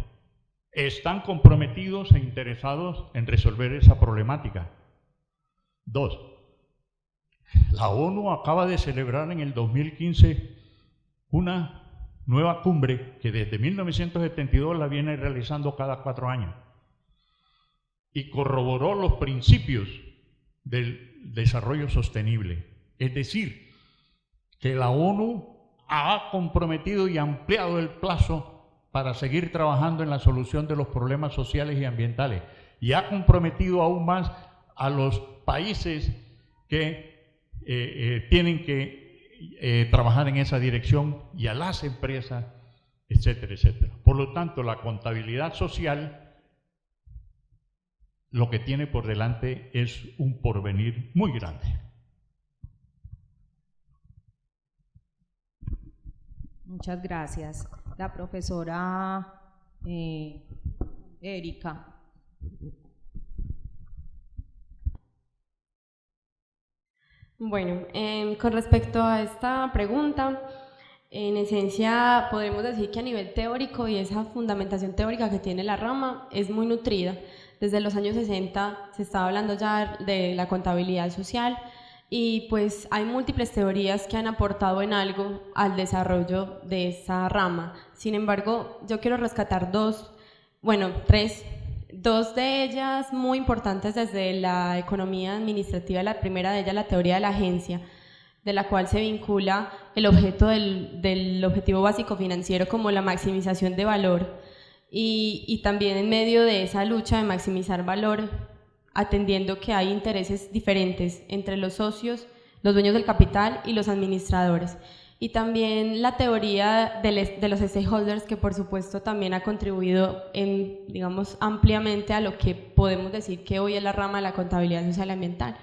están comprometidos e interesados en resolver esa problemática. 2. La ONU acaba de celebrar en el 2015 una nueva cumbre que desde 1972 la viene realizando cada 4 años y corroboró los principios del desarrollo sostenible. Es decir, que la ONU ha comprometido y ampliado el plazo para seguir trabajando en la solución de los problemas sociales y ambientales y ha comprometido aún más a los países que tienen que trabajar en esa dirección y a las empresas, etcétera, etcétera. Por lo tanto, la contabilidad social lo que tiene por delante es un porvenir muy grande. Muchas gracias. La profesora Erika. Bueno, con respecto a esta pregunta, en esencia podemos decir que a nivel teórico y esa fundamentación teórica que tiene la rama es muy nutrida. Desde los años 60 se estaba hablando ya de la contabilidad social y pues hay múltiples teorías que han aportado en algo al desarrollo de esa rama. Sin embargo, yo quiero rescatar 3. 2 de ellas muy importantes desde la economía administrativa. La primera de ellas, la teoría de la agencia, de la cual se vincula el objeto del objetivo básico financiero como la maximización de valor y también en medio de esa lucha de maximizar valor, atendiendo que hay intereses diferentes entre los socios, los dueños del capital y los administradores. Y también la teoría de los stakeholders, que por supuesto también ha contribuido ampliamente a lo que podemos decir que hoy es la rama de la contabilidad social y ambiental.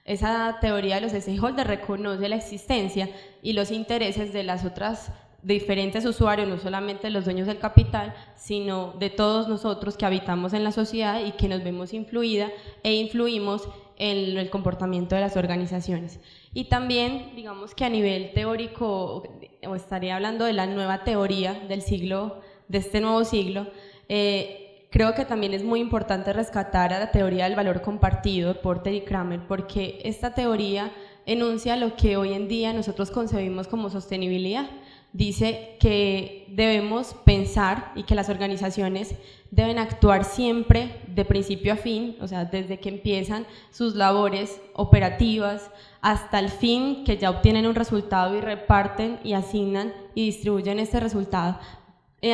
Esa teoría de los stakeholders reconoce la existencia y los intereses de las otras diferentes usuarios, no solamente los dueños del capital, sino de todos nosotros que habitamos en la sociedad y que nos vemos influida e influimos en el comportamiento de las organizaciones. Y también, digamos que a nivel teórico, o estaría hablando de la nueva teoría de este nuevo siglo, creo que también es muy importante rescatar a la teoría del valor compartido de Porter y Kramer, porque esta teoría enuncia lo que hoy en día nosotros concebimos como sostenibilidad, dice que debemos pensar y que las organizaciones deben actuar siempre de principio a fin, o sea, desde que empiezan sus labores operativas hasta el fin, que ya obtienen un resultado y reparten y asignan y distribuyen este resultado.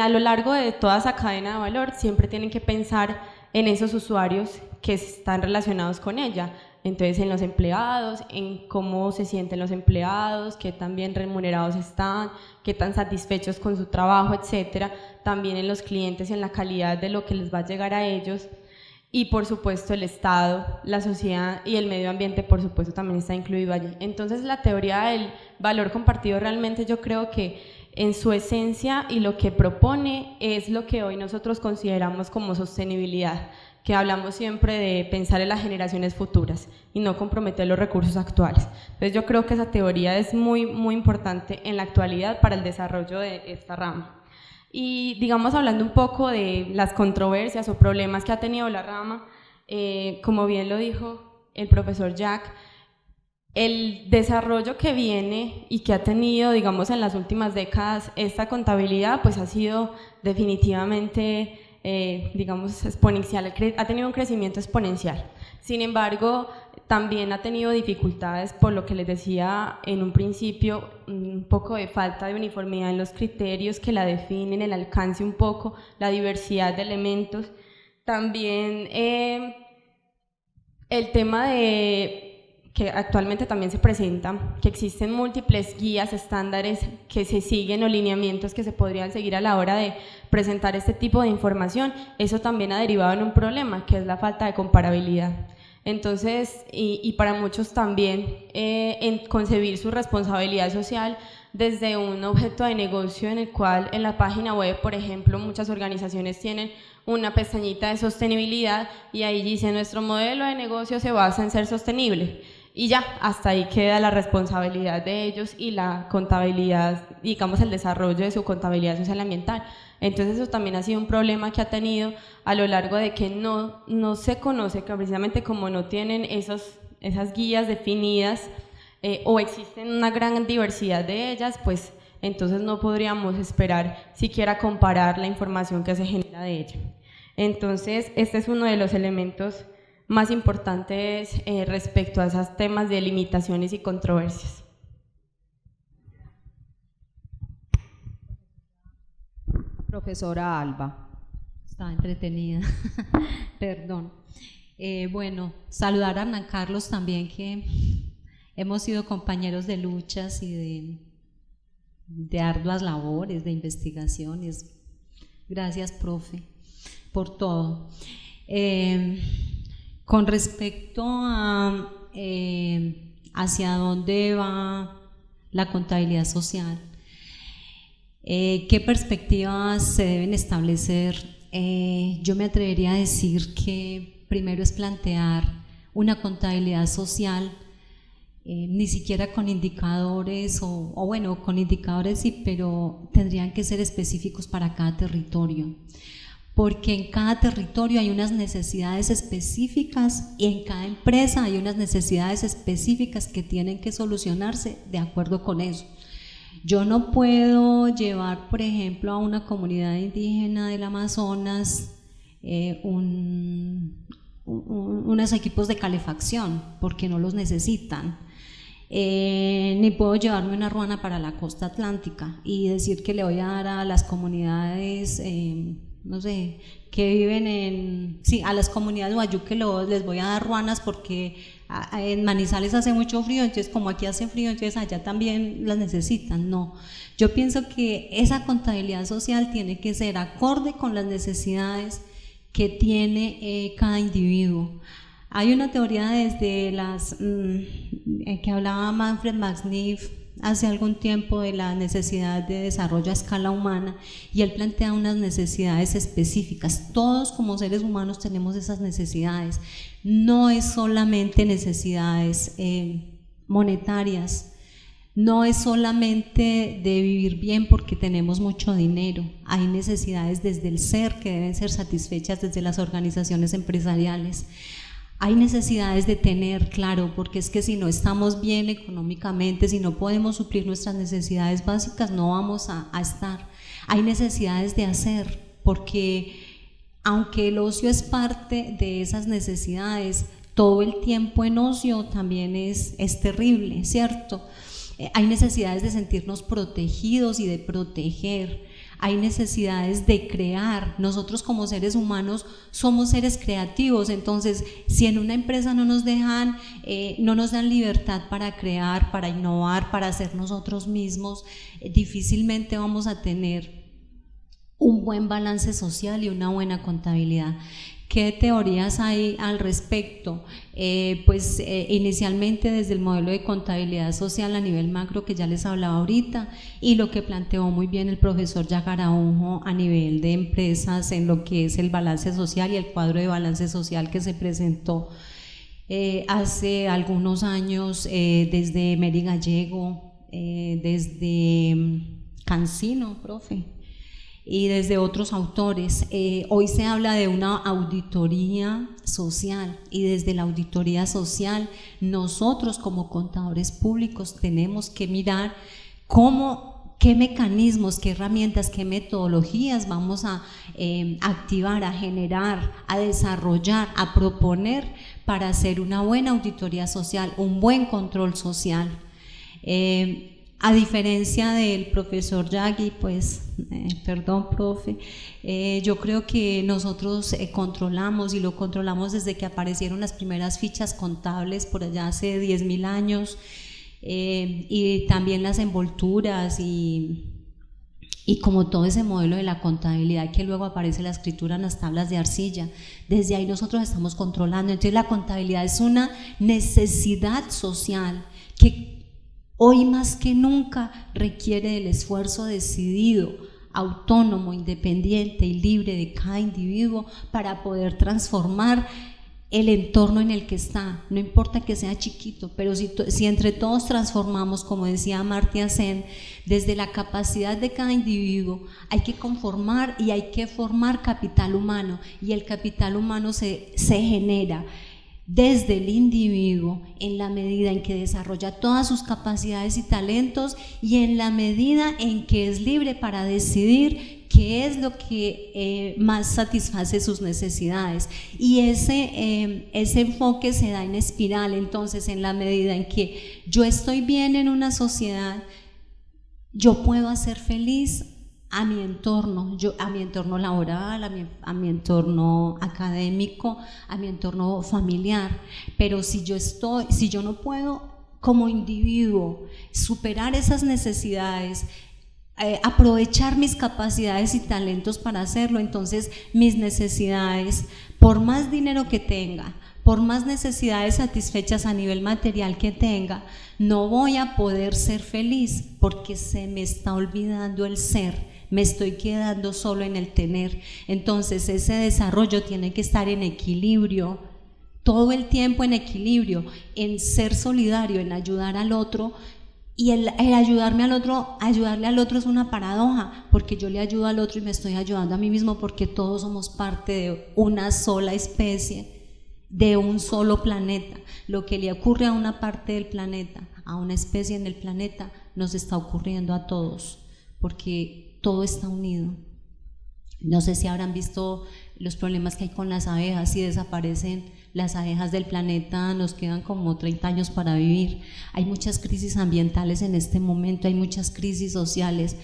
A lo largo de toda esa cadena de valor siempre tienen que pensar en esos usuarios que están relacionados con ella. Entonces, en los empleados, en cómo se sienten los empleados, qué tan bien remunerados están, qué tan satisfechos con su trabajo, etcétera. También en los clientes y en la calidad de lo que les va a llegar a ellos. Y por supuesto el Estado, la sociedad y el medio ambiente, por supuesto, también está incluido allí. Entonces, la teoría del valor compartido realmente yo creo que en su esencia y lo que propone es lo que hoy nosotros consideramos como sostenibilidad, que hablamos siempre de pensar en las generaciones futuras y no comprometer los recursos actuales. Entonces yo creo que esa teoría es muy, muy importante en la actualidad para el desarrollo de esta rama. Y digamos, hablando un poco de las controversias o problemas que ha tenido la rama, como bien lo dijo el profesor Jack, el desarrollo que viene y que ha tenido, digamos, en las últimas décadas esta contabilidad, pues ha sido definitivamente digamos, exponencial, ha tenido un crecimiento exponencial. Sin embargo, también ha tenido dificultades, por lo que les decía en un principio, un poco de falta de uniformidad en los criterios que la definen, el alcance un poco, la diversidad de elementos. También el tema de que actualmente también se presenta, que existen múltiples guías, estándares que se siguen o lineamientos que se podrían seguir a la hora de presentar este tipo de información. Eso también ha derivado en un problema, que es la falta de comparabilidad. Entonces, y para muchos también, en concebir su responsabilidad social desde un objeto de negocio en el cual en la página web, por ejemplo, muchas organizaciones tienen una pestañita de sostenibilidad y ahí dice: nuestro modelo de negocio se basa en ser sostenible. Y ya, hasta ahí queda la responsabilidad de ellos y la contabilidad, digamos, el desarrollo de su contabilidad social ambiental. Entonces eso también ha sido un problema que ha tenido a lo largo de que no se conoce, que precisamente como no tienen esas guías definidas o existen una gran diversidad de ellas, pues entonces no podríamos esperar siquiera comparar la información que se genera de ella. Entonces este es uno de los elementos más importantes respecto a esos temas de limitaciones y controversias. Profesora Alba. Estaba entretenida, perdón. Bueno, saludar a Hernán Carlos también, que hemos sido compañeros de luchas y de arduas labores, de investigaciones. Gracias, profe, por todo. Con respecto a hacia dónde va la contabilidad social, qué perspectivas se deben establecer, yo me atrevería a decir que primero es plantear una contabilidad social, ni siquiera con indicadores, o bueno, con indicadores sí, pero tendrían que ser específicos para cada territorio, porque en cada territorio hay unas necesidades específicas y en cada empresa hay unas necesidades específicas que tienen que solucionarse de acuerdo con eso. Yo no puedo llevar, por ejemplo, a una comunidad indígena del Amazonas unos equipos de calefacción porque no los necesitan. Ni puedo llevarme una ruana para la costa atlántica y decir que le voy a dar a las comunidades, no sé, que viven a las comunidades wayú que les voy a dar ruanas porque en Manizales hace mucho frío, entonces como aquí hace frío, entonces allá también las necesitan. No, yo pienso que esa contabilidad social tiene que ser acorde con las necesidades que tiene cada individuo. Hay una teoría desde que hablaba Manfred Max-Neef hace algún tiempo de la necesidad de desarrollo a escala humana, y él plantea unas necesidades específicas. Todos como seres humanos tenemos esas necesidades, no es solamente necesidades monetarias, no es solamente de vivir bien porque tenemos mucho dinero, hay necesidades desde el ser que deben ser satisfechas desde las organizaciones empresariales. Hay necesidades de tener, claro, porque es que si no estamos bien económicamente, si no podemos suplir nuestras necesidades básicas, no vamos a estar. Hay necesidades de hacer, porque aunque el ocio es parte de esas necesidades, todo el tiempo en ocio también es terrible, ¿cierto? Hay necesidades de sentirnos protegidos y de proteger. Hay necesidades de crear. Nosotros como seres humanos somos seres creativos, entonces si en una empresa no nos dan libertad para crear, para innovar, para ser nosotros mismos, difícilmente vamos a tener un buen balance social y una buena contabilidad. ¿Qué teorías hay al respecto? Inicialmente desde el modelo de contabilidad social a nivel macro que ya les hablaba ahorita, y lo que planteó muy bien el profesor Jack Araújo a nivel de empresas en lo que es el balance social y el cuadro de balance social que se presentó hace algunos años desde Mary Gallego, desde Cancino, profe, y desde otros autores. Hoy se habla de una auditoría social, y desde la auditoría social nosotros como contadores públicos tenemos que mirar qué mecanismos, qué herramientas, qué metodologías vamos a activar, a generar, a desarrollar, a proponer para hacer una buena auditoría social, un buen control social. A diferencia del profesor Yagui, perdón, profe, yo creo que nosotros controlamos, y lo controlamos desde que aparecieron las primeras fichas contables por allá hace 10.000 años, y también las envolturas y como todo ese modelo de la contabilidad que luego aparece la escritura en las tablas de arcilla. Desde ahí nosotros estamos controlando. Entonces la contabilidad es una necesidad social que hoy más que nunca requiere del esfuerzo decidido, autónomo, independiente y libre de cada individuo para poder transformar el entorno en el que está. No importa que sea chiquito, pero si entre todos transformamos, como decía Amartya Sen, desde la capacidad de cada individuo, hay que conformar y hay que formar capital humano, y el capital humano se genera desde el individuo en la medida en que desarrolla todas sus capacidades y talentos, y en la medida en que es libre para decidir qué es lo que más satisface sus necesidades. Y ese enfoque se da en espiral. Entonces, en la medida en que yo estoy bien en una sociedad, yo puedo hacer feliz a mi entorno, a mi entorno laboral, a mi entorno académico, a mi entorno familiar. Pero si yo no puedo como individuo superar esas necesidades, aprovechar mis capacidades y talentos para hacerlo, entonces mis necesidades, por más dinero que tenga, por más necesidades satisfechas a nivel material que tenga, no voy a poder ser feliz, porque se me está olvidando el ser. Me estoy quedando solo en el tener. Entonces ese desarrollo tiene que estar en equilibrio, todo el tiempo en equilibrio, en ser solidario, en ayudar al otro. Y el ayudarle al otro es una paradoja, porque yo le ayudo al otro y me estoy ayudando a mí mismo, porque todos somos parte de una sola especie, de un solo planeta. Lo que le ocurre a una parte del planeta, a una especie en el planeta, nos está ocurriendo a todos, porque todo está unido. No sé si habrán visto los problemas que hay con las abejas. Si desaparecen las abejas del planeta, nos quedan como 30 años para vivir. Hay muchas crisis ambientales en este momento, hay muchas crisis sociales,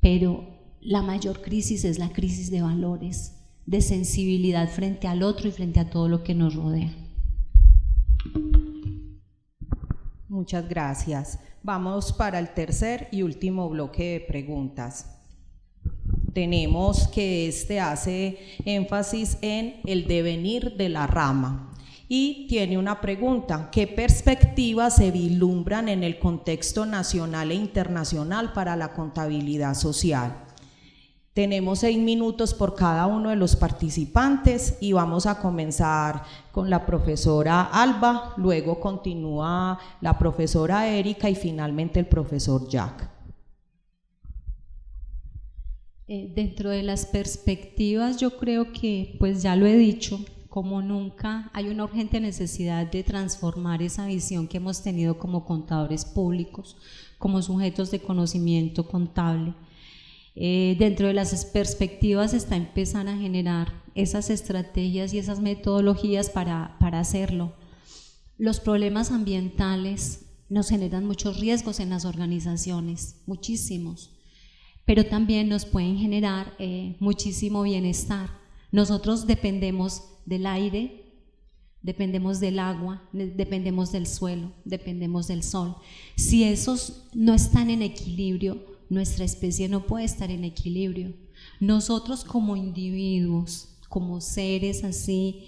pero la mayor crisis es la crisis de valores, de sensibilidad frente al otro y frente a todo lo que nos rodea. Muchas gracias. Vamos para el tercer y último bloque de preguntas. Tenemos que hace énfasis en el devenir de la rama, y tiene una pregunta: ¿qué perspectivas se vislumbran en el contexto nacional e internacional para la contabilidad social? Tenemos 6 minutos por cada uno de los participantes, y vamos a comenzar con la profesora Alba, luego continúa la profesora Erika y finalmente el profesor Jack. Dentro de las perspectivas, yo creo que, pues ya lo he dicho, como nunca hay una urgente necesidad de transformar esa visión que hemos tenido como contadores públicos, como sujetos de conocimiento contable. Dentro de las perspectivas está empezar a generar esas estrategias y esas metodologías para hacerlo. Los problemas ambientales nos generan muchos riesgos en las organizaciones, muchísimos, pero también nos pueden generar muchísimo bienestar. Nosotros dependemos del aire, dependemos del agua, dependemos del suelo, dependemos del sol. Si esos no están en equilibrio, nuestra especie no puede estar en equilibrio. Nosotros como individuos, como seres así,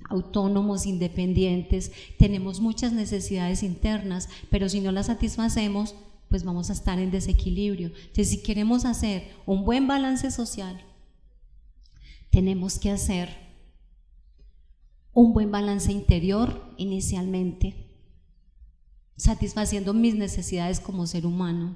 autónomos, independientes, tenemos muchas necesidades internas, pero si no las satisfacemos, pues vamos a estar en desequilibrio. Entonces, si queremos hacer un buen balance social, tenemos que hacer un buen balance interior inicialmente, satisfaciendo mis necesidades como ser humano,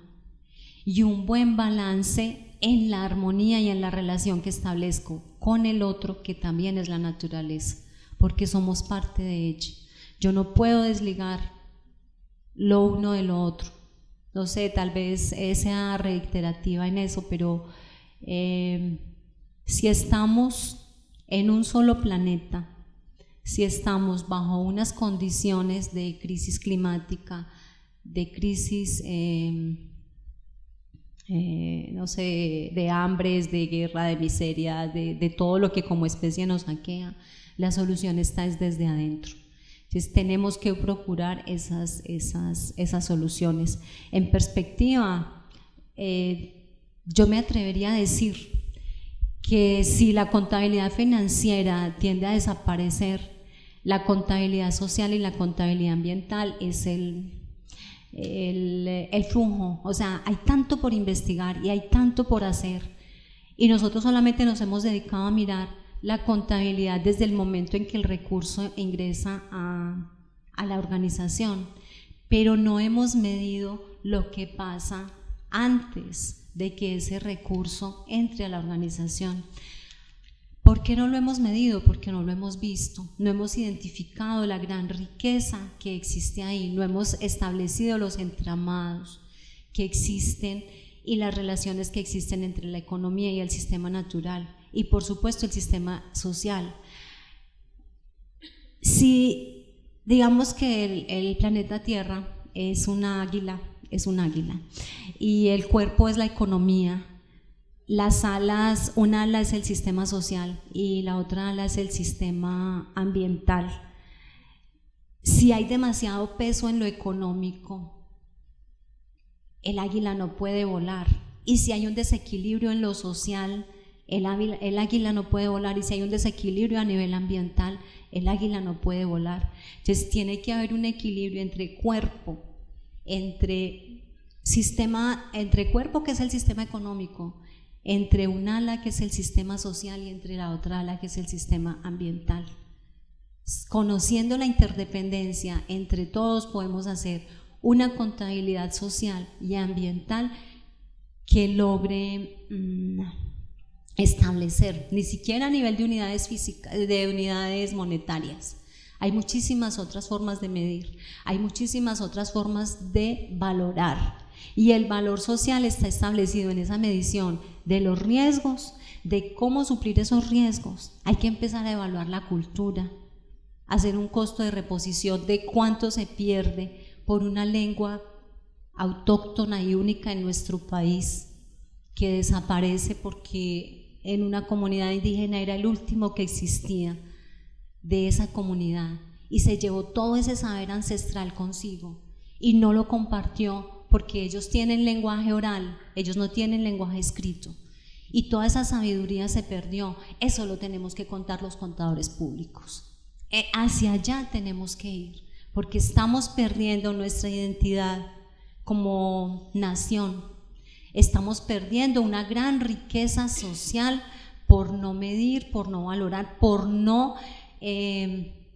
y un buen balance en la armonía y en la relación que establezco con el otro, que también es la naturaleza, porque somos parte de ella. Yo no puedo desligar lo uno de lo otro. No sé, tal vez sea reiterativa en eso, pero si estamos en un solo planeta, si estamos bajo unas condiciones de crisis climática, de crisis, no sé, de hambres, de guerra, de miseria, de todo lo que como especie nos aquea, la solución está desde adentro. Entonces tenemos que procurar esas soluciones. En perspectiva, yo me atrevería a decir que si la contabilidad financiera tiende a desaparecer, la contabilidad social y la contabilidad ambiental es el flujo. O sea, hay tanto por investigar y hay tanto por hacer, y nosotros solamente nos hemos dedicado a mirar la contabilidad desde el momento en que el recurso ingresa a la organización, pero no hemos medido lo que pasa antes de que ese recurso entre a la organización. ¿Por qué no lo hemos medido? Porque no lo hemos visto, no hemos identificado la gran riqueza que existe ahí, no hemos establecido los entramados que existen y las relaciones que existen entre la economía y el sistema natural, y por supuesto el sistema social. Si digamos que el planeta Tierra es una águila, y el cuerpo es la economía, las alas, una ala es el sistema social y la otra ala es el sistema ambiental. Si hay demasiado peso en lo económico, el águila no puede volar, y si hay un desequilibrio en lo social, el águila no puede volar, y si hay un desequilibrio a nivel ambiental, el águila no puede volar. Entonces tiene que haber un equilibrio entre cuerpo, entre cuerpo, que es el sistema económico, entre un ala que es el sistema social y entre la otra ala que es el sistema ambiental. Conociendo la interdependencia entre todos, podemos hacer una contabilidad social y ambiental que logre establecer, ni siquiera a nivel de unidades físicas, de unidades monetarias. Hay muchísimas otras formas de medir, hay muchísimas otras formas de valorar, y el valor social está establecido en esa medición de los riesgos, de cómo suplir esos riesgos. Hay que empezar a evaluar la cultura, hacer un costo de reposición de cuánto se pierde por una lengua autóctona y única en nuestro país, que desaparece porque en una comunidad indígena era el último que existía de esa comunidad, y se llevó todo ese saber ancestral consigo y no lo compartió porque ellos tienen lenguaje oral, ellos no tienen lenguaje escrito, y toda esa sabiduría se perdió. Eso lo tenemos que contar los contadores públicos. Hacia allá tenemos que ir, porque estamos perdiendo nuestra identidad como nación, estamos perdiendo una gran riqueza social por no medir, por no valorar, por no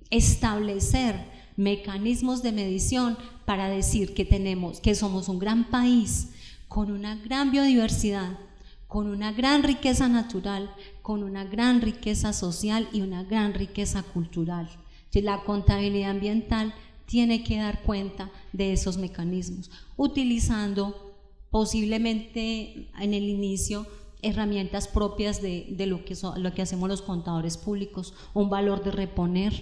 establecer mecanismos de medición para decir que somos un gran país con una gran biodiversidad, con una gran riqueza natural, con una gran riqueza social y una gran riqueza cultural. La contabilidad ambiental tiene que dar cuenta de esos mecanismos, utilizando posiblemente en el inicio herramientas propias de lo que hacemos los contadores públicos, un valor de reponer,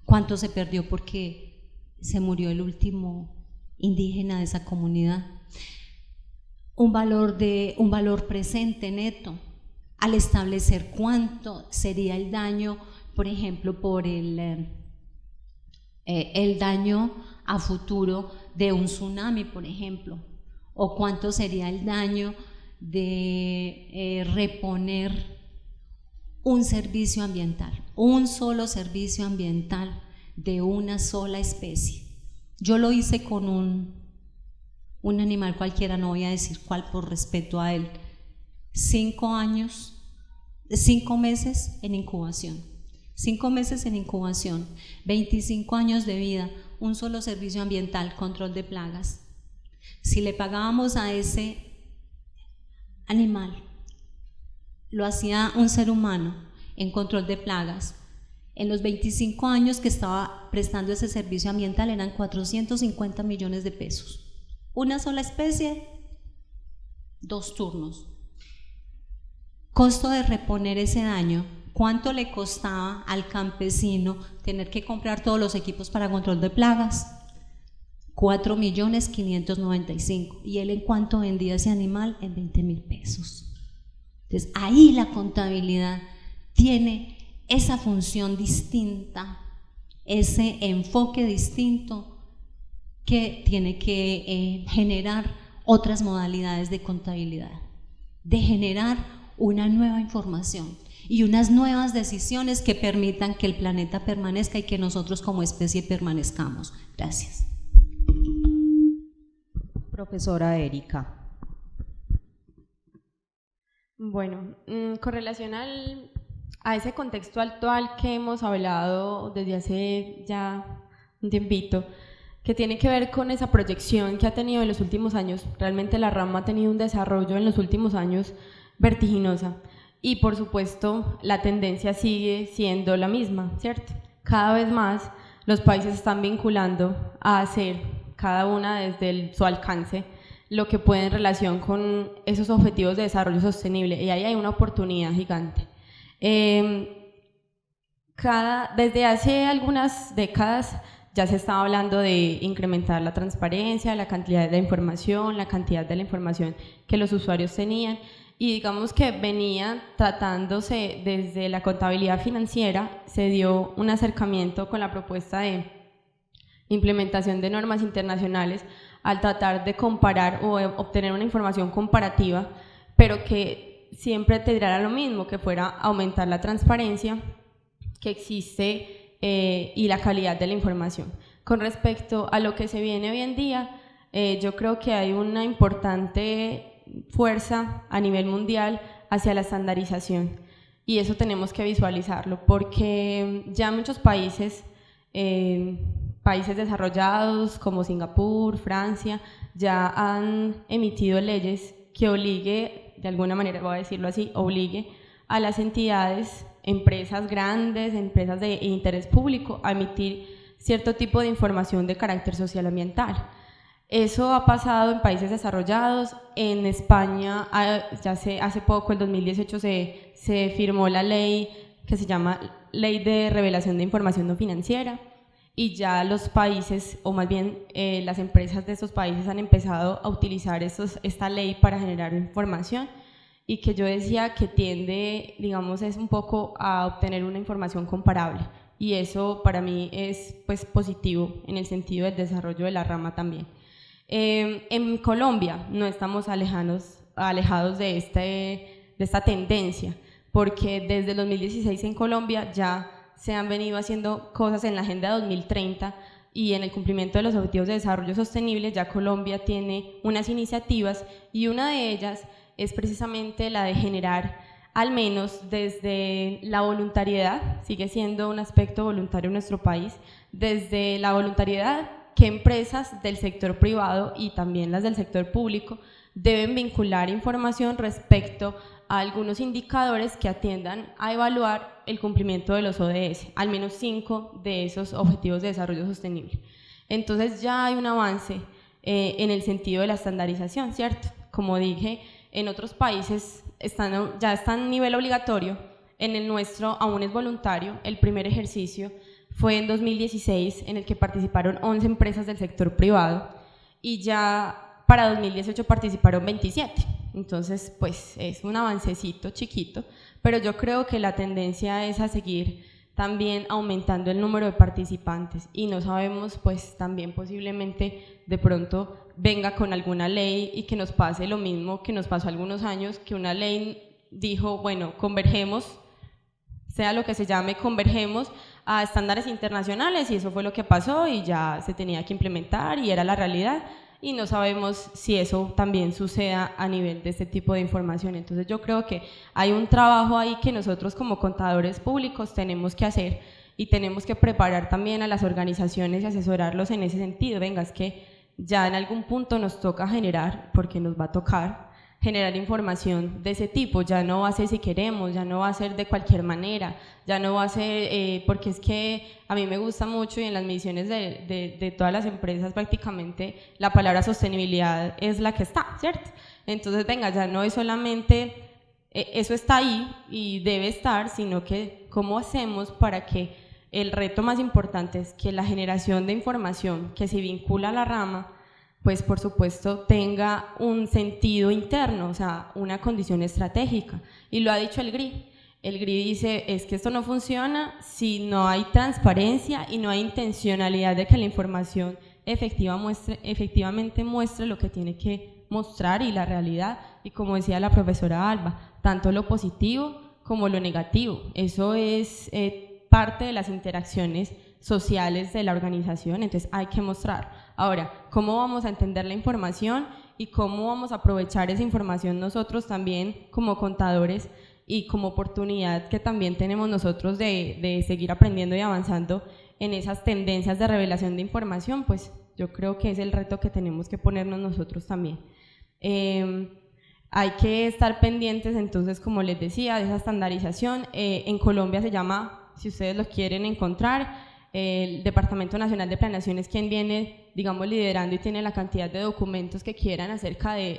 cuánto se perdió porque se murió el último indígena de esa comunidad, un valor presente neto, al establecer cuánto sería el daño, por ejemplo, por el daño a futuro de un tsunami, por ejemplo, o cuánto sería el daño de reponer un servicio ambiental, un solo servicio ambiental de una sola especie. Yo lo hice con un animal cualquiera, no voy a decir cuál por respeto a él, 5 meses en incubación, 5 meses en incubación, 25 años de vida, un solo servicio ambiental, control de plagas. Si le pagábamos a ese animal, lo hacía un ser humano en control de plagas, en los 25 años que estaba prestando ese servicio ambiental eran 450 millones de pesos. Una sola especie, 2 turnos. Costo de reponer ese daño, ¿cuánto le costaba al campesino tener que comprar todos los equipos para control de plagas? 4.595.000, y él en cuánto vendía ese animal, en 20.000 pesos. Entonces ahí la contabilidad tiene esa función distinta, ese enfoque distinto que tiene que generar otras modalidades de contabilidad, de generar una nueva información y unas nuevas decisiones que permitan que el planeta permanezca y que nosotros como especie permanezcamos. Gracias. Profesora Erika. Bueno, con relación a ese contexto actual que hemos hablado desde hace ya un tiempito, que tiene que ver con esa proyección que ha tenido en los últimos años. Realmente la rama ha tenido un desarrollo en los últimos años vertiginosa y por supuesto la tendencia sigue siendo la misma, ¿cierto? Cada vez más los países están vinculando a hacer, cada una desde su alcance, lo que puede en relación con esos objetivos de desarrollo sostenible, y ahí hay una oportunidad gigante. Desde hace algunas décadas ya se estaba hablando de incrementar la transparencia, la cantidad de información, la cantidad de la información que los usuarios tenían, y digamos que venía tratándose desde la contabilidad financiera, se dio un acercamiento con la propuesta de implementación de normas internacionales al tratar de comparar o obtener una información comparativa, pero que siempre te dirá lo mismo, que fuera aumentar la transparencia que existe y la calidad de la información. Con respecto a lo que se viene hoy en día, yo creo que hay una importante fuerza a nivel mundial hacia la estandarización, y eso tenemos que visualizarlo, porque ya muchos países desarrollados como Singapur, Francia, ya han emitido leyes que obligue, de alguna manera voy a decirlo así, obligue a las entidades, empresas grandes, empresas de interés público a emitir cierto tipo de información de carácter social ambiental. Eso ha pasado en países desarrollados. En España, hace poco, el 2018, se firmó la ley que se llama Ley de Revelación de Información No Financiera, y ya los países, o más bien las empresas de esos países han empezado a utilizar esta ley para generar información, y que yo decía que tiende, digamos, es un poco a obtener una información comparable, y eso para mí es pues positivo en el sentido del desarrollo de la rama también. En Colombia no estamos alejados de esta tendencia, porque desde el 2016 en Colombia ya se han venido haciendo cosas en la Agenda 2030 y en el cumplimiento de los Objetivos de Desarrollo Sostenible. Ya Colombia tiene unas iniciativas, y una de ellas es precisamente la de generar, al menos desde la voluntariedad, sigue siendo un aspecto voluntario en nuestro país, desde la voluntariedad, que empresas del sector privado y también las del sector público deben vincular información respecto a algunos indicadores que atiendan a evaluar el cumplimiento de los ODS, al menos 5 de esos objetivos de desarrollo sostenible. Entonces ya hay un avance en el sentido de la estandarización, ¿cierto? Como dije, en otros países ya está a nivel obligatorio, en el nuestro aún es voluntario. El primer ejercicio fue en 2016, en el que participaron 11 empresas del sector privado, y ya para 2018 participaron 27. Entonces, pues es un avancecito chiquito, pero yo creo que la tendencia es a seguir también aumentando el número de participantes, y no sabemos, pues también posiblemente de pronto venga con alguna ley y que nos pase lo mismo que nos pasó algunos años, que una ley dijo, bueno, convergemos, sea lo que se llame, convergemos a estándares internacionales, y eso fue lo que pasó y ya se tenía que implementar y era la realidad, y no sabemos si eso también suceda a nivel de este tipo de información. Entonces yo creo que hay un trabajo ahí que nosotros como contadores públicos tenemos que hacer, y tenemos que preparar también a las organizaciones y asesorarlos en ese sentido. Venga, es que ya en algún punto nos toca generar, porque nos va a tocar generar información de ese tipo. Ya no va a ser si queremos, ya no va a ser de cualquier manera, ya no va a ser, porque es que a mí me gusta mucho, y en las misiones de todas las empresas prácticamente la palabra sostenibilidad es la que está, ¿cierto? Entonces, venga, ya no es solamente eso está ahí y debe estar, sino que cómo hacemos para que el reto más importante es que la generación de información que se vincula a la rama, pues por supuesto tenga un sentido interno, o sea, una condición estratégica. Y lo ha dicho el GRI. El GRI dice, es que esto no funciona si no hay transparencia y no hay intencionalidad de que la información efectivamente muestre lo que tiene que mostrar y la realidad. Y como decía la profesora Alba, tanto lo positivo como lo negativo. Eso es parte de las interacciones sociales de la organización, entonces hay que mostrar. Ahora, ¿cómo vamos a entender la información y cómo vamos a aprovechar esa información nosotros también como contadores y como oportunidad que también tenemos nosotros de seguir aprendiendo y avanzando en esas tendencias de revelación de información? Pues yo creo que es el reto que tenemos que ponernos nosotros también. Hay que estar pendientes, entonces, como les decía, de esa estandarización. En Colombia se llama, si ustedes lo quieren encontrar, el Departamento Nacional de Planeación es quien viene, digamos, liderando y tiene la cantidad de documentos que quieran acerca de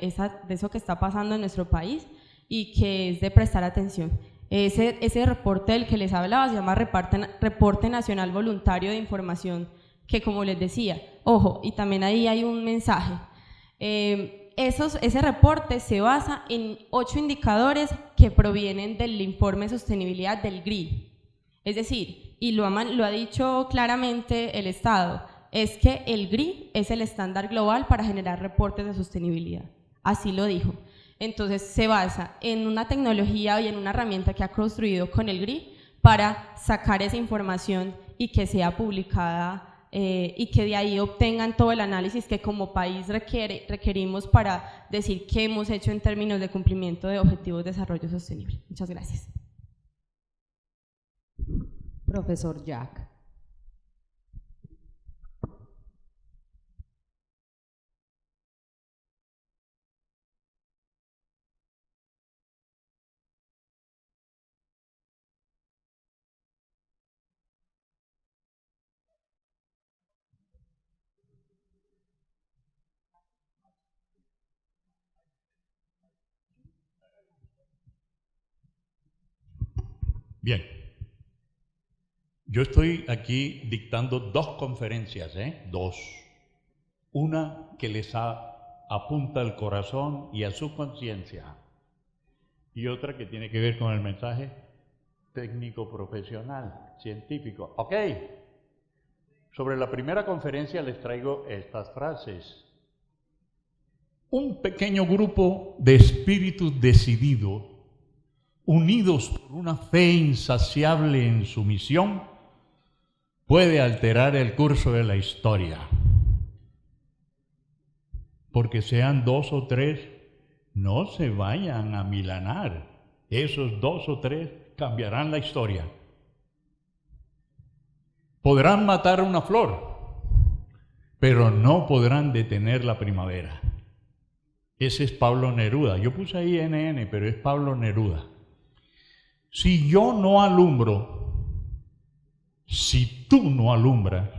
eso que está pasando en nuestro país, y que es de prestar atención. Ese reporte del que les hablaba se llama Reporte Nacional Voluntario de Información, que, como les decía, ojo, y también ahí hay un mensaje. Ese reporte se basa en 8 indicadores que provienen del informe de sostenibilidad del GRI. Es decir, y lo ha dicho claramente el Estado, es que el GRI es el estándar global para generar reportes de sostenibilidad. Así lo dijo. Entonces se basa en una tecnología y en una herramienta que ha construido con el GRI para sacar esa información y que sea publicada, y que de ahí obtengan todo el análisis que como país requerimos para decir qué hemos hecho en términos de cumplimiento de objetivos de desarrollo sostenible. Muchas gracias. Profesor Jack. Bien. Yo estoy aquí dictando 2 conferencias, 2. Una que les apunta al corazón y a su conciencia, y otra que tiene que ver con el mensaje técnico, profesional, científico. Ok. Sobre la primera conferencia les traigo estas frases. Un pequeño grupo de espíritus decididos, unidos por una fe insaciable en su misión, puede alterar el curso de la historia. Porque sean 2 o 3, no se vayan a milanar. Esos 2 o 3 cambiarán la historia. Podrán matar una flor, pero no podrán detener la primavera. Ese es Pablo Neruda. Yo puse ahí NN, pero es Pablo Neruda. Si yo no alumbro, si tú no alumbras,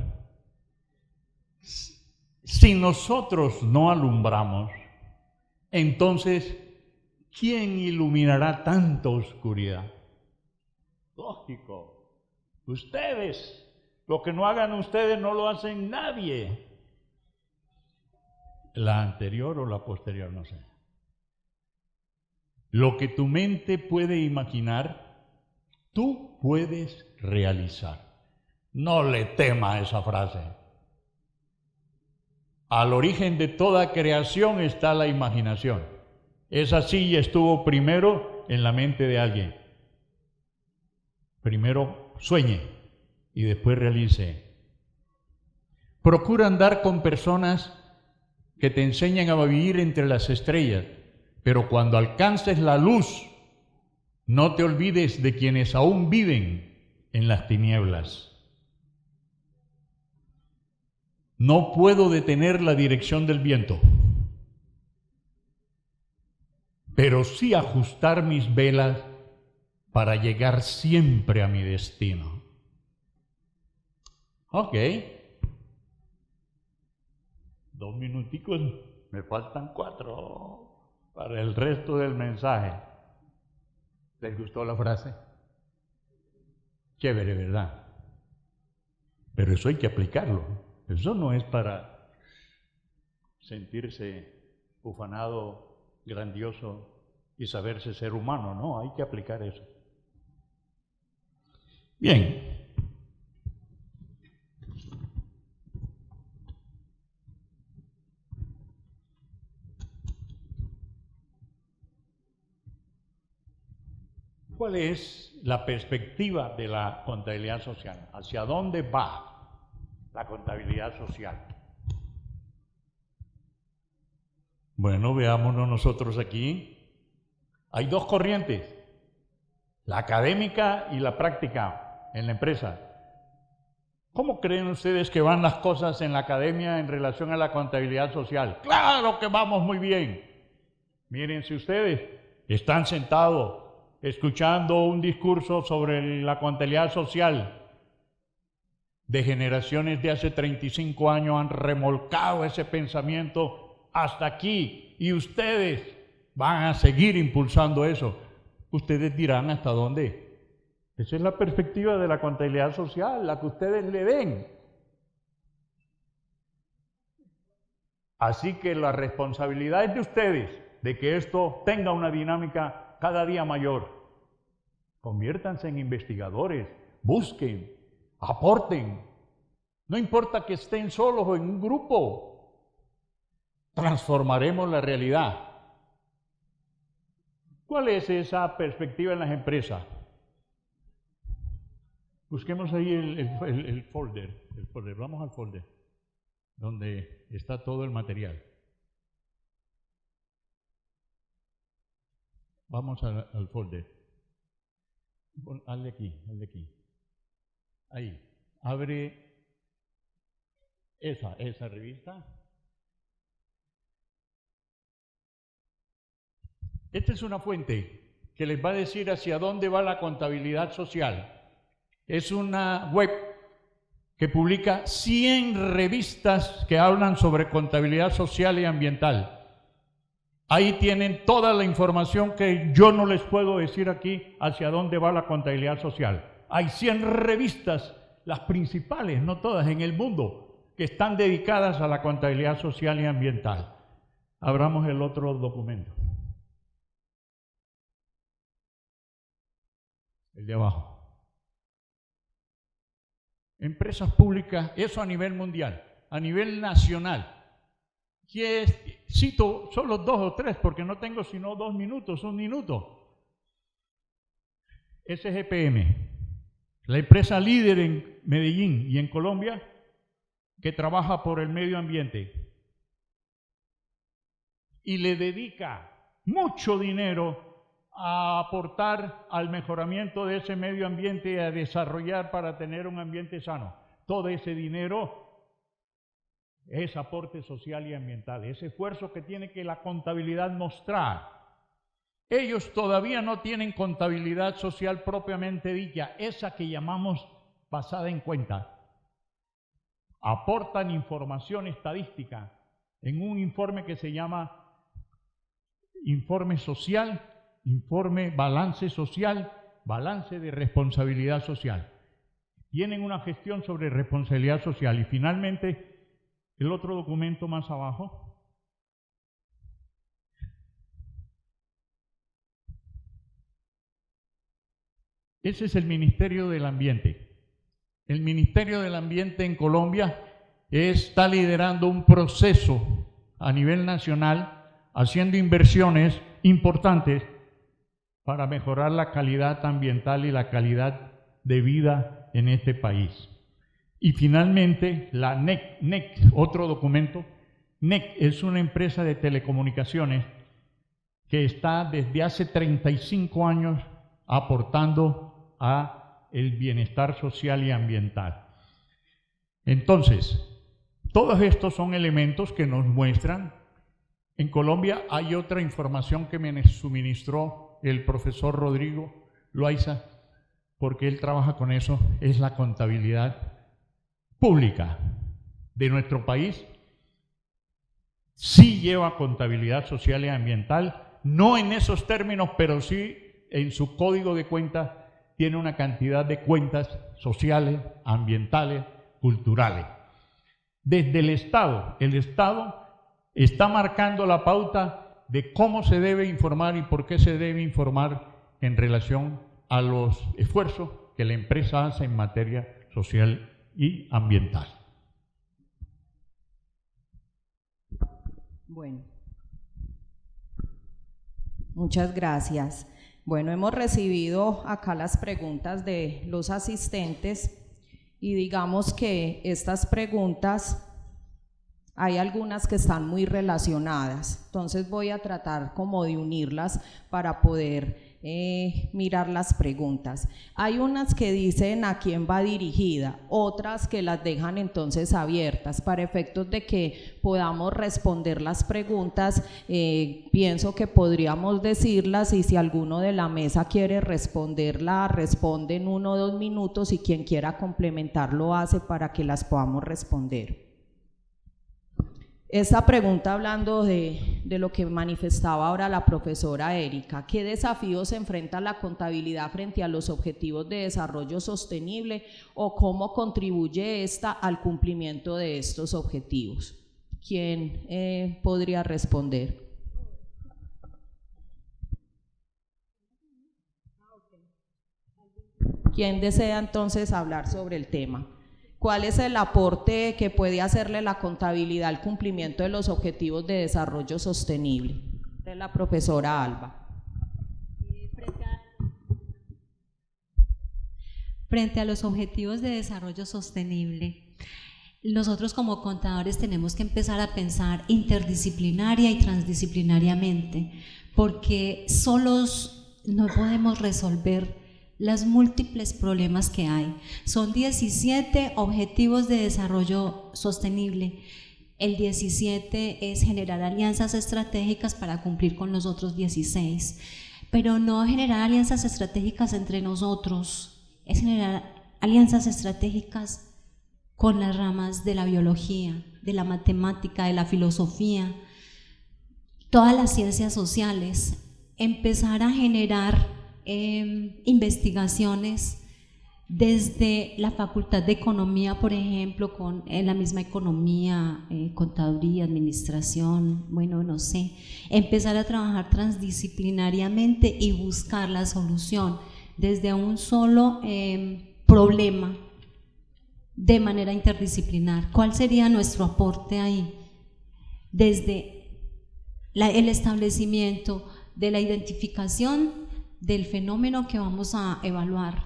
si nosotros no alumbramos, entonces, ¿quién iluminará tanta oscuridad? Lógico. Ustedes. Lo que no hagan ustedes no lo hacen nadie. La anterior o la posterior, no sé. Lo que tu mente puede imaginar, tú puedes realizar. No le temas a esa frase. Al origen de toda creación está la imaginación. Esa silla estuvo primero en la mente de alguien. Primero sueñe y después realice. Procura andar con personas que te enseñan a vivir entre las estrellas, pero cuando alcances la luz, no te olvides de quienes aún viven en las tinieblas. No puedo detener la dirección del viento, pero sí ajustar mis velas para llegar siempre a mi destino. Ok. 2 minuticos, me faltan 4 para el resto del mensaje. ¿Les gustó la frase? Chévere, ¿verdad? Pero eso hay que aplicarlo. Eso no es para sentirse ufanado, grandioso y saberse ser humano, no, hay que aplicar eso. Bien. ¿Cuál es la perspectiva de la contabilidad social? ¿Hacia dónde va la contabilidad social? Bueno, veámonos nosotros aquí. Hay 2 corrientes, la académica y la práctica en la empresa. ¿Cómo creen ustedes que van las cosas en la academia en relación a la contabilidad social? ¡Claro que vamos muy bien! Miren, si ustedes están sentados escuchando un discurso sobre la contabilidad social de generaciones de hace 35 años, han remolcado ese pensamiento hasta aquí y ustedes van a seguir impulsando eso. Ustedes dirán hasta dónde. Esa es la perspectiva de la contabilidad social, la que ustedes le den. Así que la responsabilidad es de ustedes de que esto tenga una dinámica cada día mayor. Conviértanse en investigadores, busquen, aporten. No importa que estén solos o en un grupo, transformaremos la realidad. ¿Cuál es esa perspectiva en las empresas? Busquemos ahí el folder, vamos al folder, donde está todo el material. Vamos al folder. Hazle aquí. Ahí. Abre esa revista. Esta es una fuente que les va a decir hacia dónde va la contabilidad social. Es una web que publica 100 revistas que hablan sobre contabilidad social y ambiental. Ahí tienen toda la información que yo no les puedo decir aquí hacia dónde va la contabilidad social. Hay 100 revistas, las principales, no todas, en el mundo, que están dedicadas a la contabilidad social y ambiental. Abramos el otro documento. El de abajo. Empresas públicas, eso a nivel mundial, a nivel nacional. Cito solo 2 o 3 porque no tengo sino 2 minutos, 1 minuto. SGPM, la empresa líder en Medellín y en Colombia que trabaja por el medio ambiente y le dedica mucho dinero a aportar al mejoramiento de ese medio ambiente y a desarrollar para tener un ambiente sano. Todo ese dinero es aporte social y ambiental, ese esfuerzo que tiene que la contabilidad mostrar. Ellos todavía no tienen contabilidad social propiamente dicha, esa que llamamos basada en cuenta. Aportan información estadística en un informe que se llama informe social, informe balance social, balance de responsabilidad social. Tienen una gestión sobre responsabilidad social. Y finalmente, el otro documento más abajo. Ese es el Ministerio del Ambiente. El Ministerio del Ambiente en Colombia está liderando un proceso a nivel nacional, haciendo inversiones importantes para mejorar la calidad ambiental y la calidad de vida en este país. Y finalmente, la NEC, otro documento. NEC es una empresa de telecomunicaciones que está desde hace 35 años aportando a el bienestar social y ambiental. Entonces, todos estos son elementos que nos muestran. En Colombia hay otra información que me suministró el profesor Rodrigo Loaiza, porque él trabaja con eso, es la contabilidad pública de nuestro país. Sí lleva contabilidad social y ambiental, no en esos términos, pero sí en su código de cuentas tiene una cantidad de cuentas sociales, ambientales, culturales. Desde el Estado está marcando la pauta de cómo se debe informar y por qué se debe informar en relación a los esfuerzos que la empresa hace en materia social y ambiental. Bueno, muchas gracias. Bueno, hemos recibido acá las preguntas de los asistentes y digamos que estas preguntas hay algunas que están muy relacionadas, entonces voy a tratar como de unirlas para poder mirar las preguntas. Hay unas que dicen a quién va dirigida, otras que las dejan entonces abiertas para efectos de que podamos responder las preguntas. Pienso que podríamos decirlas y si alguno de la mesa quiere responderla, responde en 1 o 2 minutos y quien quiera complementar lo hace para que las podamos responder. Esta pregunta hablando de lo que manifestaba ahora la profesora Erika, ¿qué desafíos enfrenta la contabilidad frente a los objetivos de desarrollo sostenible o cómo contribuye esta al cumplimiento de estos objetivos? ¿Quién podría responder? ¿Quién desea entonces hablar sobre el tema? ¿Cuál es el aporte que puede hacerle la contabilidad al cumplimiento de los objetivos de desarrollo sostenible? De la profesora Alba. Frente a los objetivos de desarrollo sostenible, nosotros como contadores tenemos que empezar a pensar interdisciplinaria y transdisciplinariamente, porque solos no podemos resolver los múltiples problemas que hay. Son 17 objetivos de desarrollo sostenible. El 17 es generar alianzas estratégicas para cumplir con los otros 16, pero no generar alianzas estratégicas entre nosotros, es generar alianzas estratégicas con las ramas de la biología, de la matemática, de la filosofía, todas las ciencias sociales, empezar a generar investigaciones desde la Facultad de Economía, por ejemplo, con la misma economía, contaduría, administración, bueno, no sé, empezar a trabajar transdisciplinariamente y buscar la solución desde un solo problema de manera interdisciplinar. ¿Cuál sería nuestro aporte ahí? Desde el establecimiento de la identificación del fenómeno que vamos a evaluar,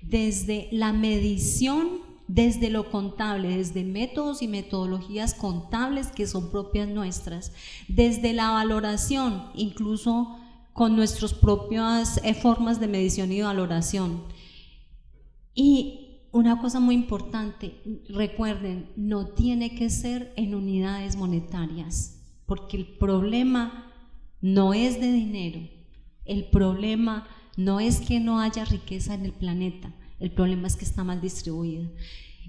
desde la medición, desde lo contable, desde métodos y metodologías contables que son propias nuestras, desde la valoración, incluso con nuestras propias formas de medición y valoración. Y una cosa muy importante, recuerden, no tiene que ser en unidades monetarias, porque el problema no es de dinero, el problema no es que no haya riqueza en el planeta, el problema es que está mal distribuida.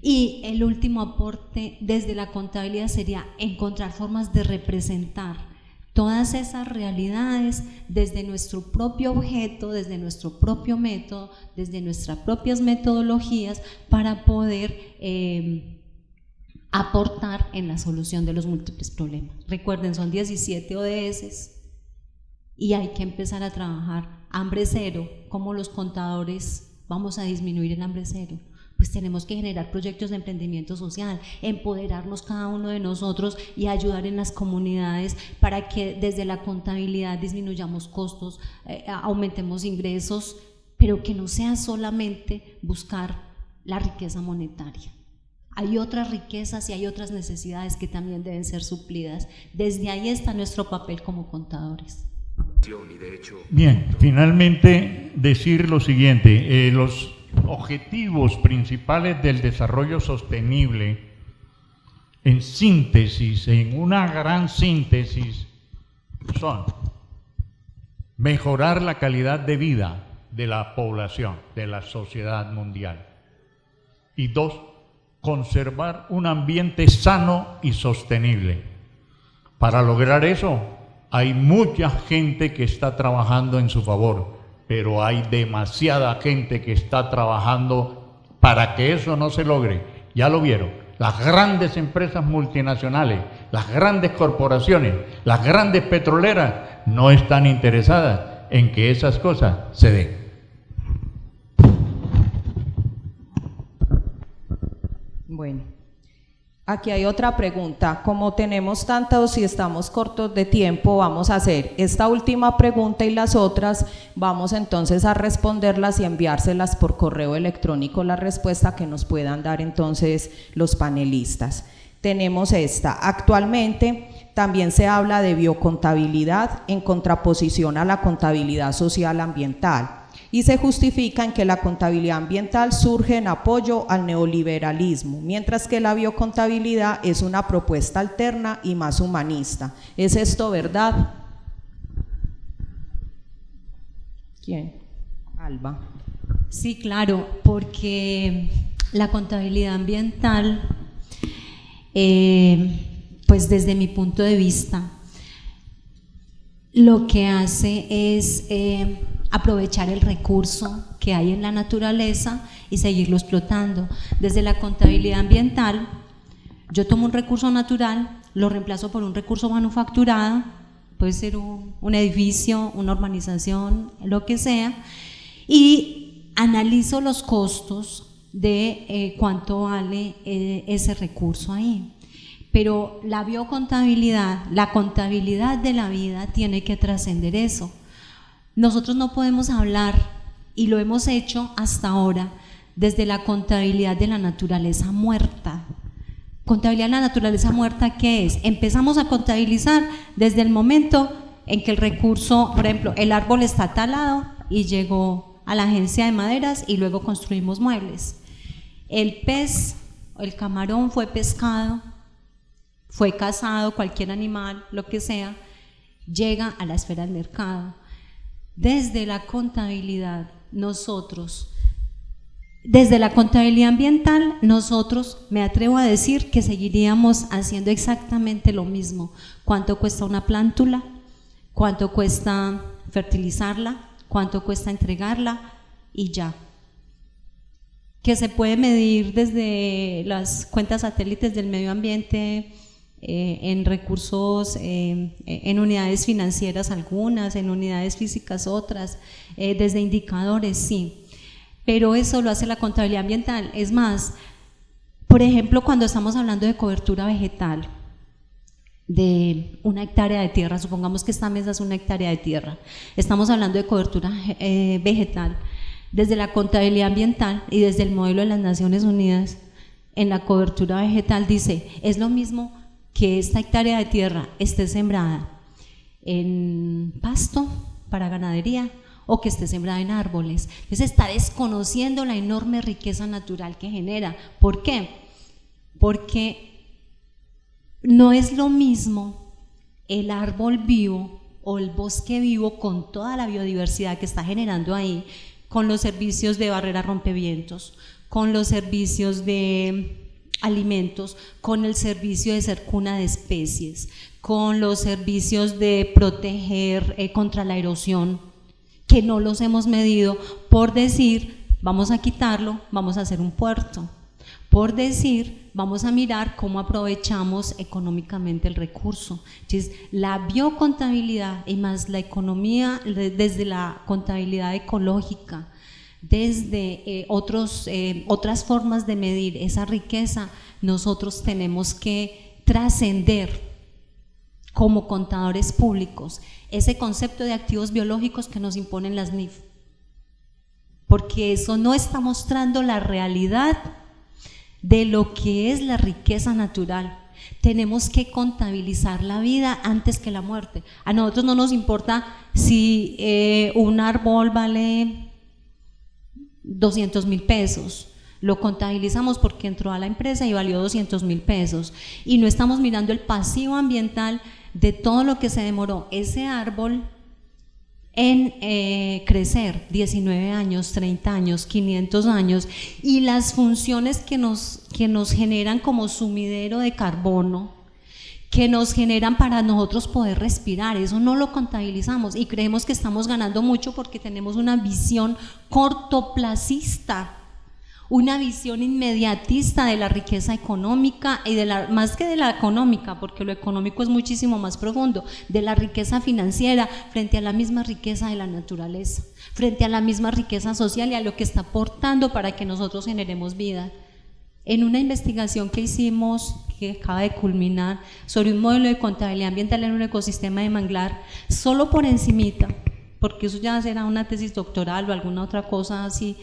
Y el último aporte desde la contabilidad sería encontrar formas de representar todas esas realidades desde nuestro propio objeto, desde nuestro propio método, desde nuestras propias metodologías para poder aportar en la solución de los múltiples problemas. Recuerden, son 17 ODS y hay que empezar a trabajar hambre cero. ¿Cómo los contadores vamos a disminuir el hambre cero? Pues tenemos que generar proyectos de emprendimiento social, empoderarnos cada uno de nosotros y ayudar en las comunidades para que desde la contabilidad disminuyamos costos, aumentemos ingresos, pero que no sea solamente buscar la riqueza monetaria. Hay otras riquezas y hay otras necesidades que también deben ser suplidas. Desde ahí está nuestro papel como contadores. Bien, finalmente decir lo siguiente, los objetivos principales del desarrollo sostenible, en síntesis, en una gran síntesis, son mejorar la calidad de vida de la población, de la sociedad mundial, y 2, conservar un ambiente sano y sostenible. Para lograr eso, hay mucha gente que está trabajando en su favor, pero hay demasiada gente que está trabajando para que eso no se logre. Ya lo vieron, las grandes empresas multinacionales, las grandes corporaciones, las grandes petroleras no están interesadas en que esas cosas se den. Bueno, aquí hay otra pregunta. Como tenemos tantos y estamos cortos de tiempo, vamos a hacer esta última pregunta y las otras vamos entonces a responderlas y enviárselas por correo electrónico, la respuesta que nos puedan dar entonces los panelistas. Tenemos esta. Actualmente también se habla de biocontabilidad en contraposición a la contabilidad social ambiental, y se justifica en que la contabilidad ambiental surge en apoyo al neoliberalismo, mientras que la biocontabilidad es una propuesta alterna y más humanista. ¿Es esto verdad? ¿Quién? Alba. Sí, claro, porque la contabilidad ambiental, pues desde mi punto de vista, lo que hace es aprovechar el recurso que hay en la naturaleza y seguirlo explotando. Desde la contabilidad ambiental, yo tomo un recurso natural, lo reemplazo por un recurso manufacturado, puede ser un edificio, una urbanización, lo que sea, y analizo los costos de cuánto vale ese recurso ahí. Pero la biocontabilidad, la contabilidad de la vida tiene que trascender eso. Nosotros no podemos hablar, y lo hemos hecho hasta ahora, desde la contabilidad de la naturaleza muerta. Contabilidad de la naturaleza muerta, ¿qué es? Empezamos a contabilizar desde el momento en que el recurso, por ejemplo, el árbol está talado y llegó a la agencia de maderas y luego construimos muebles. El pez, el camarón fue pescado, fue cazado, cualquier animal, lo que sea, llega a la esfera del mercado. Desde la contabilidad, nosotros, desde la contabilidad ambiental, nosotros, me atrevo a decir que seguiríamos haciendo exactamente lo mismo. ¿Cuánto cuesta una plántula? ¿Cuánto cuesta fertilizarla? ¿Cuánto cuesta entregarla? Y ya. Que se puede medir desde las cuentas satélites del medio ambiente, en recursos, en unidades financieras algunas, en unidades físicas otras, desde indicadores, sí, pero eso lo hace la contabilidad ambiental. Es más, por ejemplo, cuando estamos hablando de cobertura vegetal de 1 hectárea de tierra, supongamos que esta mesa es 1 hectárea de tierra, estamos hablando de cobertura vegetal, desde la contabilidad ambiental y desde el modelo de las Naciones Unidas, en la cobertura vegetal dice, es lo mismo que esta hectárea de tierra esté sembrada en pasto para ganadería o que esté sembrada en árboles. Entonces está desconociendo la enorme riqueza natural que genera. ¿Por qué? Porque no es lo mismo el árbol vivo o el bosque vivo con toda la biodiversidad que está generando ahí, con los servicios de barrera rompevientos, con los servicios de alimentos, con el servicio de ser cuna de especies, con los servicios de proteger contra la erosión, que no los hemos medido, por decir, vamos a quitarlo, vamos a hacer un puerto, por decir, vamos a mirar cómo aprovechamos económicamente el recurso. Entonces, la biocontabilidad y más la economía desde la contabilidad ecológica, desde otras formas de medir esa riqueza, nosotros tenemos que trascender como contadores públicos ese concepto de activos biológicos que nos imponen las NIF, porque eso no está mostrando la realidad de lo que es la riqueza natural. Tenemos que contabilizar la vida antes que la muerte. A nosotros no nos importa si un árbol vale 200.000 pesos, lo contabilizamos porque entró a la empresa y valió 200.000 pesos, y no estamos mirando el pasivo ambiental de todo lo que se demoró ese árbol en crecer, 19 años, 30 años, 500 años, y las funciones que nos generan como sumidero de carbono, que nos generan para nosotros poder respirar. Eso no lo contabilizamos y creemos que estamos ganando mucho porque tenemos una visión cortoplacista, una visión inmediatista de la riqueza económica y más que de la económica, porque lo económico es muchísimo más profundo, de la riqueza financiera frente a la misma riqueza de la naturaleza, frente a la misma riqueza social y a lo que está aportando para que nosotros generemos vida. En una investigación que hicimos, que acaba de culminar, sobre un modelo de contabilidad ambiental en un ecosistema de manglar, solo por encimita, porque eso ya será una tesis doctoral o alguna otra cosa así,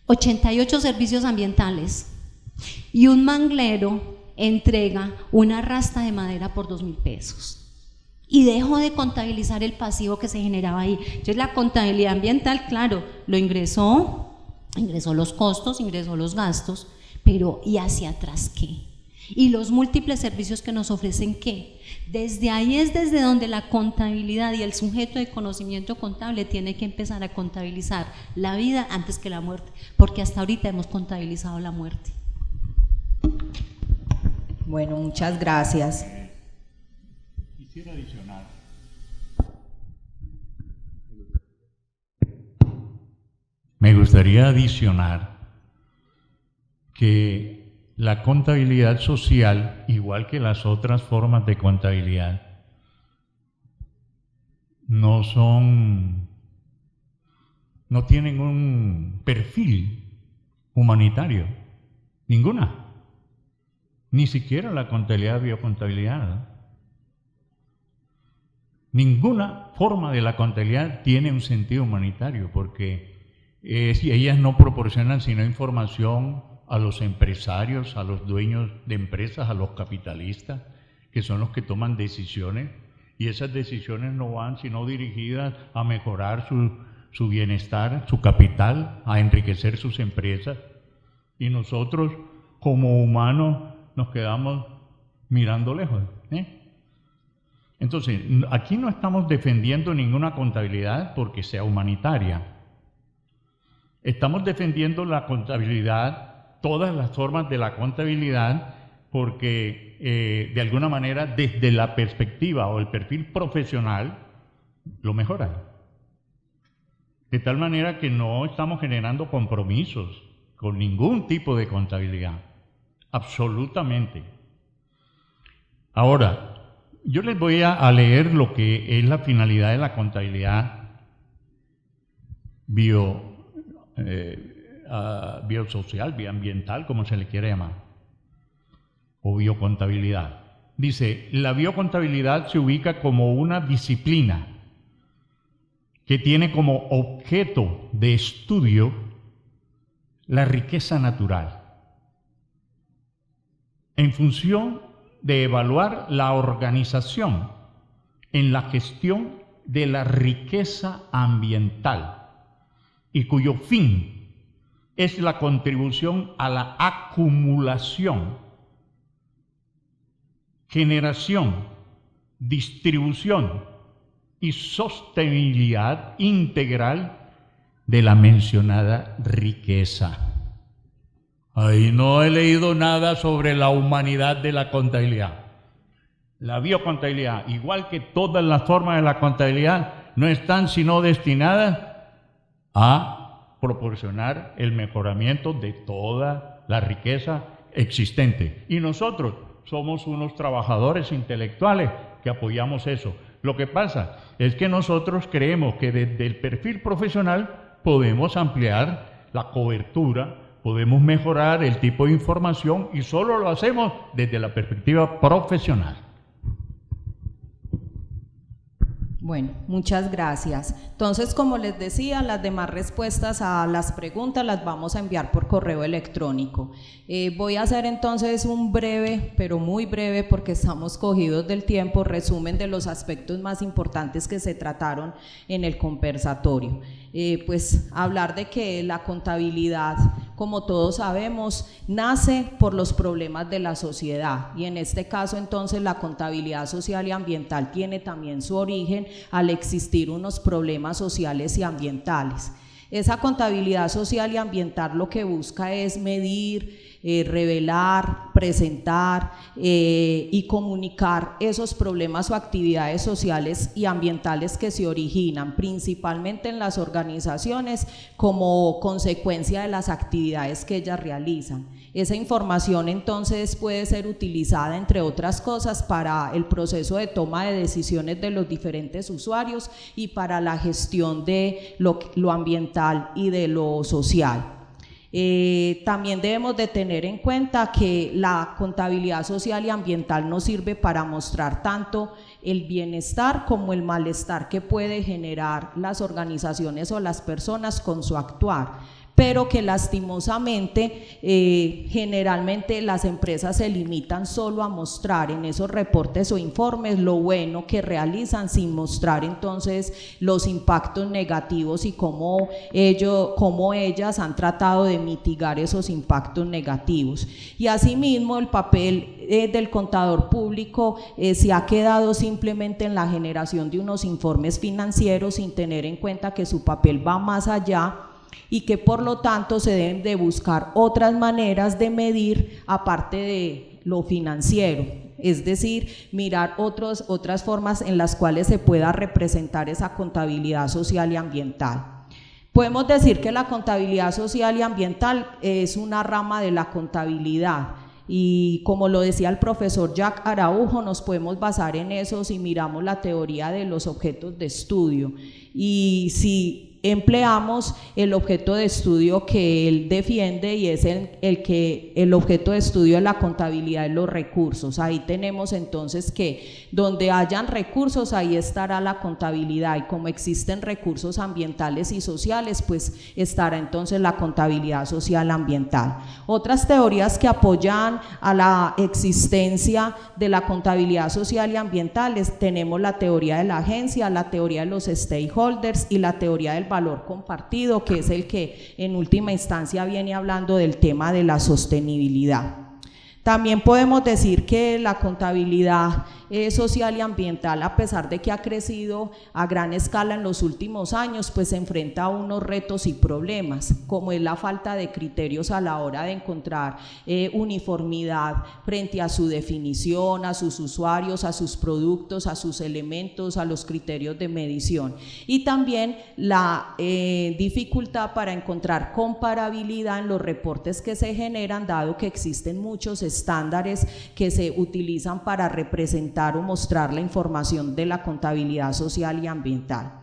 88 servicios ambientales, y un manglero entrega una rasta de madera por 2.000 pesos. Y dejo de contabilizar el pasivo que se generaba ahí. Entonces la contabilidad ambiental, claro, lo ingresó los costos, ingresó los gastos, pero ¿y hacia atrás qué? Y los múltiples servicios que nos ofrecen, ¿qué? Desde ahí es desde donde la contabilidad y el sujeto de conocimiento contable tiene que empezar a contabilizar la vida antes que la muerte, porque hasta ahorita hemos contabilizado la muerte. Bueno, muchas gracias. Quisiera adicionar. Me gustaría adicionar que la contabilidad social, igual que las otras formas de contabilidad, no tienen un perfil humanitario, ninguna, ni siquiera la contabilidad biocontabilidad, ¿no? Ninguna forma de la contabilidad tiene un sentido humanitario, porque ellas no proporcionan sino información a los empresarios, a los dueños de empresas, a los capitalistas, que son los que toman decisiones, y esas decisiones no van sino dirigidas a mejorar su bienestar, su capital, a enriquecer sus empresas, y nosotros como humanos nos quedamos mirando lejos, Entonces, aquí no estamos defendiendo ninguna contabilidad porque sea humanitaria. Estamos defendiendo la contabilidad, todas las formas de la contabilidad, porque de alguna manera desde la perspectiva o el perfil profesional lo mejoran. De tal manera que no estamos generando compromisos con ningún tipo de contabilidad, absolutamente. Ahora, yo les voy a leer lo que es la finalidad de la contabilidad biosocial, bioambiental, como se le quiere llamar, o biocontabilidad. Dice, la biocontabilidad se ubica como una disciplina que tiene como objeto de estudio la riqueza natural, en función de evaluar la organización en la gestión de la riqueza ambiental y cuyo fin es la contribución a la acumulación, generación, distribución y sostenibilidad integral de la mencionada riqueza. Ahí no he leído nada sobre la humanidad de la contabilidad. La biocontabilidad, igual que todas las formas de la contabilidad, no están sino destinadas a proporcionar el mejoramiento de toda la riqueza existente. Y nosotros somos unos trabajadores intelectuales que apoyamos eso. Lo que pasa es que nosotros creemos que desde el perfil profesional podemos ampliar la cobertura, podemos mejorar el tipo de información y solo lo hacemos desde la perspectiva profesional. Bueno, muchas gracias. Entonces, como les decía, las demás respuestas a las preguntas las vamos a enviar por correo electrónico. Voy a hacer entonces un breve, pero muy breve porque estamos cogidos del tiempo, resumen de los aspectos más importantes que se trataron en el conversatorio. Pues hablar de que la contabilidad, como todos sabemos, nace por los problemas de la sociedad, y en este caso entonces la contabilidad social y ambiental tiene también su origen al existir unos problemas sociales y ambientales. Esa contabilidad social y ambiental lo que busca es medir, revelar, presentar y comunicar esos problemas o actividades sociales y ambientales que se originan principalmente en las organizaciones como consecuencia de las actividades que ellas realizan. Esa información entonces puede ser utilizada, entre otras cosas, para el proceso de toma de decisiones de los diferentes usuarios y para la gestión de lo ambiental y de lo social. También debemos de tener en cuenta que la contabilidad social y ambiental nos sirve para mostrar tanto el bienestar como el malestar que puede generar las organizaciones o las personas con su actuar, pero que lastimosamente generalmente las empresas se limitan solo a mostrar en esos reportes o informes lo bueno que realizan, sin mostrar entonces los impactos negativos y cómo ellas han tratado de mitigar esos impactos negativos. Y asimismo el papel del contador público se ha quedado simplemente en la generación de unos informes financieros sin tener en cuenta que su papel va más allá y que por lo tanto se deben de buscar otras maneras de medir aparte de lo financiero, es decir, mirar otras formas en las cuales se pueda representar esa contabilidad social y ambiental. Podemos decir que la contabilidad social y ambiental es una rama de la contabilidad, y como lo decía el profesor Jack Araujo, nos podemos basar en eso si miramos la teoría de los objetos de estudio, y si empleamos el objeto de estudio que él defiende, y es el objeto de estudio de la contabilidad de los recursos. Ahí tenemos entonces que donde hayan recursos, ahí estará la contabilidad, y como existen recursos ambientales y sociales, pues estará entonces la contabilidad social ambiental. Otras teorías que apoyan a la existencia de la contabilidad social y ambiental tenemos la teoría de la agencia, la teoría de los stakeholders y la teoría del valor compartido, que es el que en última instancia viene hablando del tema de la sostenibilidad. También podemos decir que la contabilidad social y ambiental, a pesar de que ha crecido a gran escala en los últimos años, pues se enfrenta a unos retos y problemas, como es la falta de criterios a la hora de encontrar uniformidad frente a su definición, a sus usuarios, a sus productos, a sus elementos, a los criterios de medición, y también la dificultad para encontrar comparabilidad en los reportes que se generan, dado que existen muchos estándares que se utilizan para representar o mostrar la información de la contabilidad social y ambiental.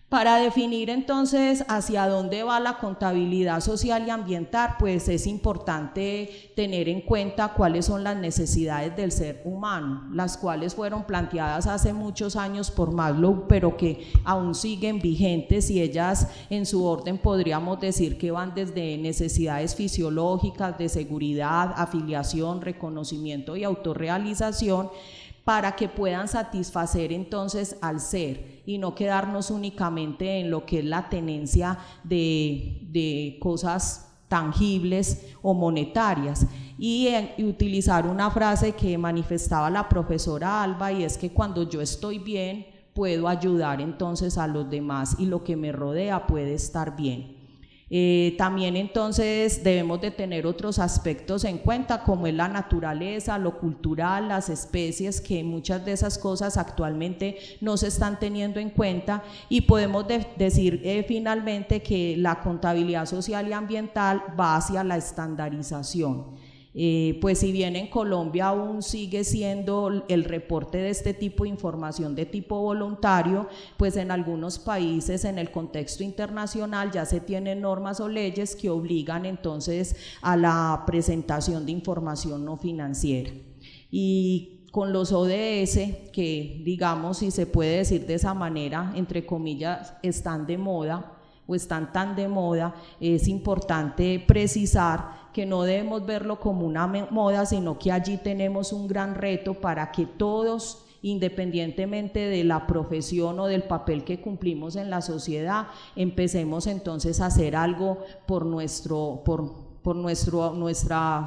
Para definir entonces hacia dónde va la contabilidad social y ambiental, pues es importante tener en cuenta cuáles son las necesidades del ser humano, las cuales fueron planteadas hace muchos años por Maslow, pero que aún siguen vigentes, y ellas en su orden podríamos decir que van desde necesidades fisiológicas, de seguridad, afiliación, reconocimiento y autorrealización, para que puedan satisfacer entonces al ser y no quedarnos únicamente en lo que es la tenencia de cosas tangibles o monetarias. Y utilizar una frase que manifestaba la profesora Alba, y es que cuando yo estoy bien puedo ayudar entonces a los demás y lo que me rodea puede estar bien. También entonces debemos de tener otros aspectos en cuenta, como es la naturaleza, lo cultural, las especies, que muchas de esas cosas actualmente no se están teniendo en cuenta, y podemos decir finalmente que la contabilidad social y ambiental va hacia la estandarización. Pues si bien en Colombia aún sigue siendo el reporte de este tipo de información de tipo voluntario, pues en algunos países en el contexto internacional ya se tienen normas o leyes que obligan entonces a la presentación de información no financiera. Y con los ODS, que digamos, si se puede decir de esa manera, entre comillas, están de moda o están tan de moda, es importante precisar que no debemos verlo como una moda, sino que allí tenemos un gran reto para que todos, independientemente de la profesión o del papel que cumplimos en la sociedad, empecemos entonces a hacer algo por nuestra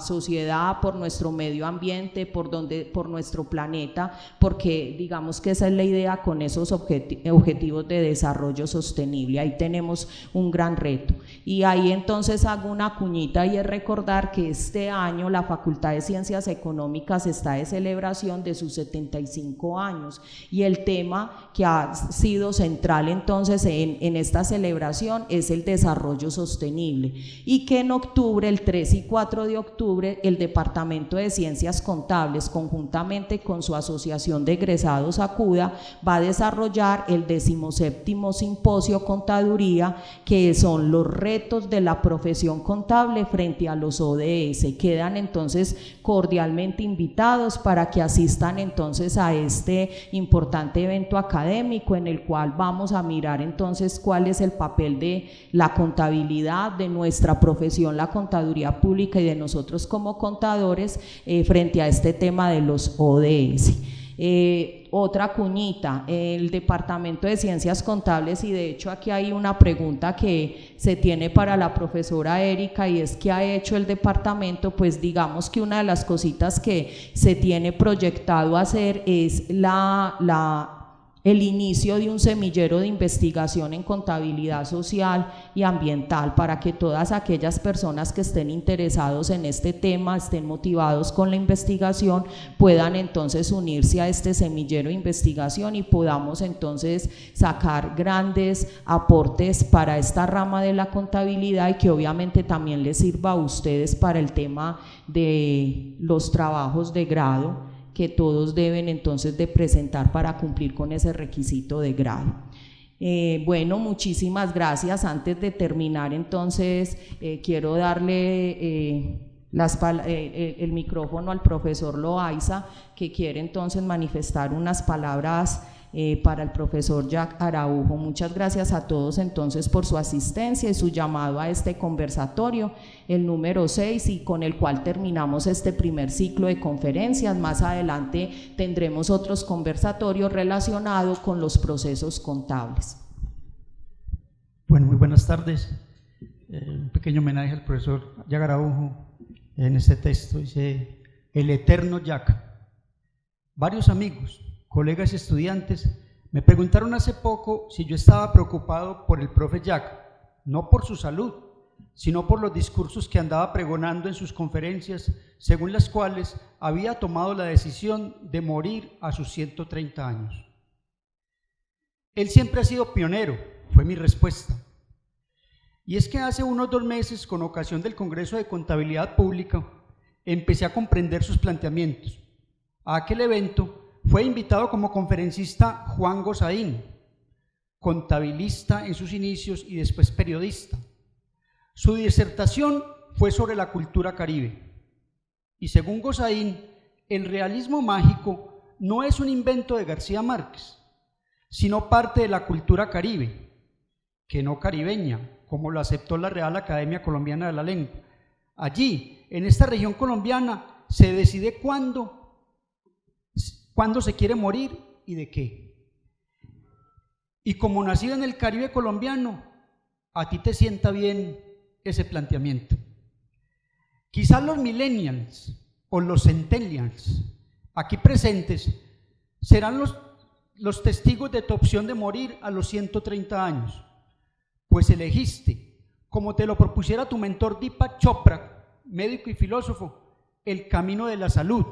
sociedad, por nuestro medio ambiente, por nuestro planeta, porque digamos que esa es la idea con esos objetivos de desarrollo sostenible. Ahí tenemos un gran reto. Y ahí entonces hago una cuñita, y es recordar que este año la Facultad de Ciencias Económicas está de celebración de sus 75 años, y el tema que ha sido central entonces en esta celebración es el desarrollo sostenible, y que en octubre, el 3 y 4 de octubre, el Departamento de Ciencias Contables, conjuntamente con su asociación de egresados ACUDA, va a desarrollar el 17º Simposio Contaduría, que son los retos de la profesión contable frente a los ODS. Quedan entonces cordialmente invitados para que asistan entonces a este importante evento académico, en el cual vamos a mirar entonces cuál es el papel de la contabilidad, de nuestra profesión, la contaduría pública, y de nosotros como contadores frente a este tema de los ODS. Otra cuñita, el Departamento de Ciencias Contables, y de hecho aquí hay una pregunta que se tiene para la profesora Erika, y es ¿qué ha hecho el departamento? Pues digamos que una de las cositas que se tiene proyectado hacer es el inicio de un semillero de investigación en contabilidad social y ambiental, para que todas aquellas personas que estén interesados en este tema, estén motivados con la investigación, puedan entonces unirse a este semillero de investigación y podamos entonces sacar grandes aportes para esta rama de la contabilidad, y que obviamente también les sirva a ustedes para el tema de los trabajos de grado que todos deben entonces de presentar para cumplir con ese requisito de grado. Bueno, muchísimas gracias. Antes de terminar entonces quiero darle el micrófono al profesor Loaiza, que quiere entonces manifestar unas palabras para el profesor Jack Araujo. Muchas gracias a todos entonces por su asistencia y su llamado a este conversatorio, el número 6, y con el cual terminamos este primer ciclo de conferencias. Más adelante tendremos otros conversatorios relacionados con los procesos contables. Bueno, muy buenas tardes. Un pequeño homenaje al profesor Jack Araujo. En este texto dice: el eterno Jack. Varios amigos, colegas y estudiantes me preguntaron hace poco si yo estaba preocupado por el profe Jack, no por su salud, sino por los discursos que andaba pregonando en sus conferencias, según las cuales había tomado la decisión de morir a sus 130 años. Él siempre ha sido pionero, fue mi respuesta. Y es que hace unos 2 meses, con ocasión del Congreso de Contabilidad Pública, empecé a comprender sus planteamientos. A aquel evento fue invitado como conferencista Juan Gozaín, contabilista en sus inicios y después periodista. Su disertación fue sobre la cultura caribe. Y según Gozaín, el realismo mágico no es un invento de García Márquez, sino parte de la cultura caribe, que no caribeña, como lo aceptó la Real Academia Colombiana de la Lengua. Allí, en esta región colombiana, se decide cuándo cuándo se quiere morir y de qué. Y como nacido en el Caribe colombiano, a ti te sienta bien ese planteamiento. Quizás los millennials o los centennials aquí presentes serán los testigos de tu opción de morir a los 130 años, pues elegiste, como te lo propusiera tu mentor Deepak Chopra, médico y filósofo, el camino de la salud,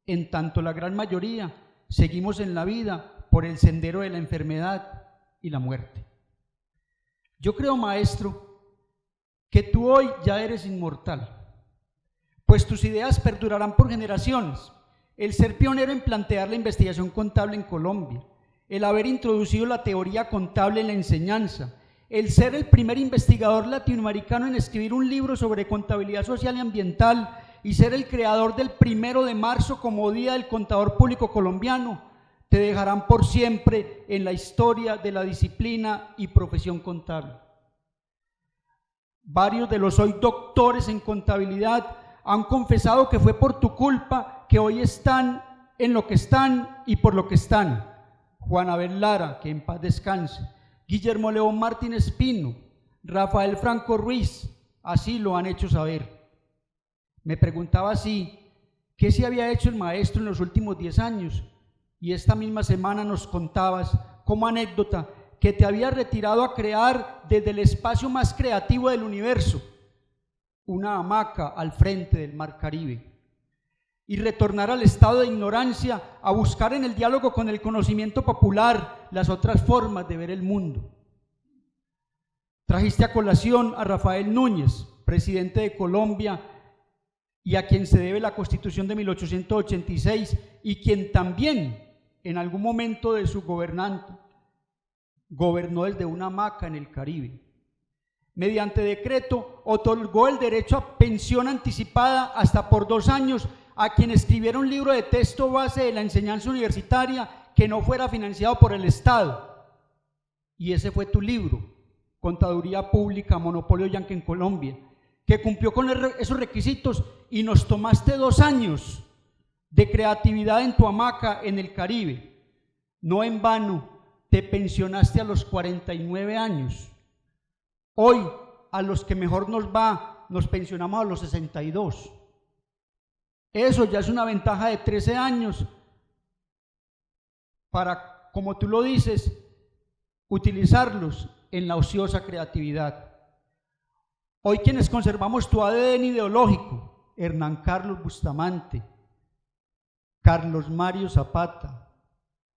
en tanto la gran mayoría seguimos en la vida por el sendero de la enfermedad y la muerte. Yo creo, maestro, que tú hoy ya eres inmortal, pues tus ideas perdurarán por generaciones. El ser pionero en plantear la investigación contable en Colombia, el haber introducido la teoría contable en la enseñanza, el ser el primer investigador latinoamericano en escribir un libro sobre contabilidad social y ambiental y ser el creador del 1 de marzo como Día del Contador Público Colombiano, te dejarán por siempre en la historia de la disciplina y profesión contable. Varios de los hoy doctores en contabilidad han confesado que fue por tu culpa que hoy están en lo que están y por lo que están. Juan Abel Lara, que en paz descanse, Guillermo León Martínez Pino, Rafael Franco Ruiz, así lo han hecho saber. Me preguntaba así, ¿qué se había hecho el maestro en los últimos 10 años? Y esta misma semana nos contabas, como anécdota, que te había retirado a crear desde el espacio más creativo del universo, una hamaca al frente del Mar Caribe, y retornar al estado de ignorancia a buscar en el diálogo con el conocimiento popular las otras formas de ver el mundo. Trajiste a colación a Rafael Núñez, presidente de Colombia, y a quien se debe la Constitución de 1886, y quien también en algún momento de su gobernanza gobernó desde una hamaca en el Caribe. Mediante decreto, otorgó el derecho a pensión anticipada hasta por 2 años a quien escribiera un libro de texto base de la enseñanza universitaria que no fuera financiado por el Estado. Y ese fue tu libro, Contaduría Pública, Monopolio Yankee en Colombia, que cumplió con esos requisitos y nos tomaste 2 años de creatividad en tu hamaca en el Caribe. No en vano, te pensionaste a los 49 años. Hoy, a los que mejor nos va, nos pensionamos a los 62. Eso ya es una ventaja de 13 años para, como tú lo dices, utilizarlos en la ociosa creatividad. Hoy quienes conservamos tu ADN ideológico, Hernán Carlos Bustamante, Carlos Mario Zapata,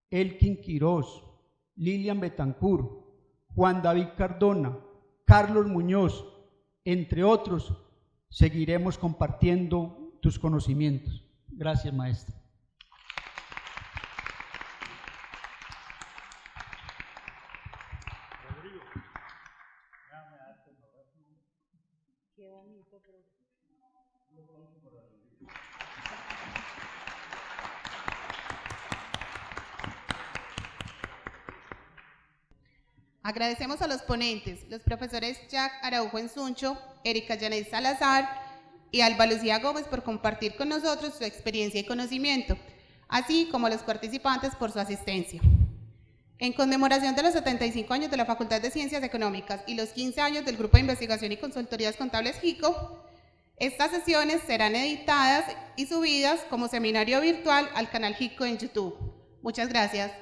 Elkin Quirós, Lilian Betancourt, Juan David Cardona, Carlos Muñoz, entre otros, seguiremos compartiendo tus conocimientos. Gracias, maestra. Agradecemos a los ponentes, los profesores Jack Araujo Ensuncho, Erika Yanet Salazar y Alba Lucía Gómez por compartir con nosotros su experiencia y conocimiento, así como a los participantes por su asistencia. En conmemoración de los 75 años de la Facultad de Ciencias Económicas y los 15 años del Grupo de Investigación y Consultorías Contables JICO, estas sesiones serán editadas y subidas como seminario virtual al canal JICO en YouTube. Muchas gracias.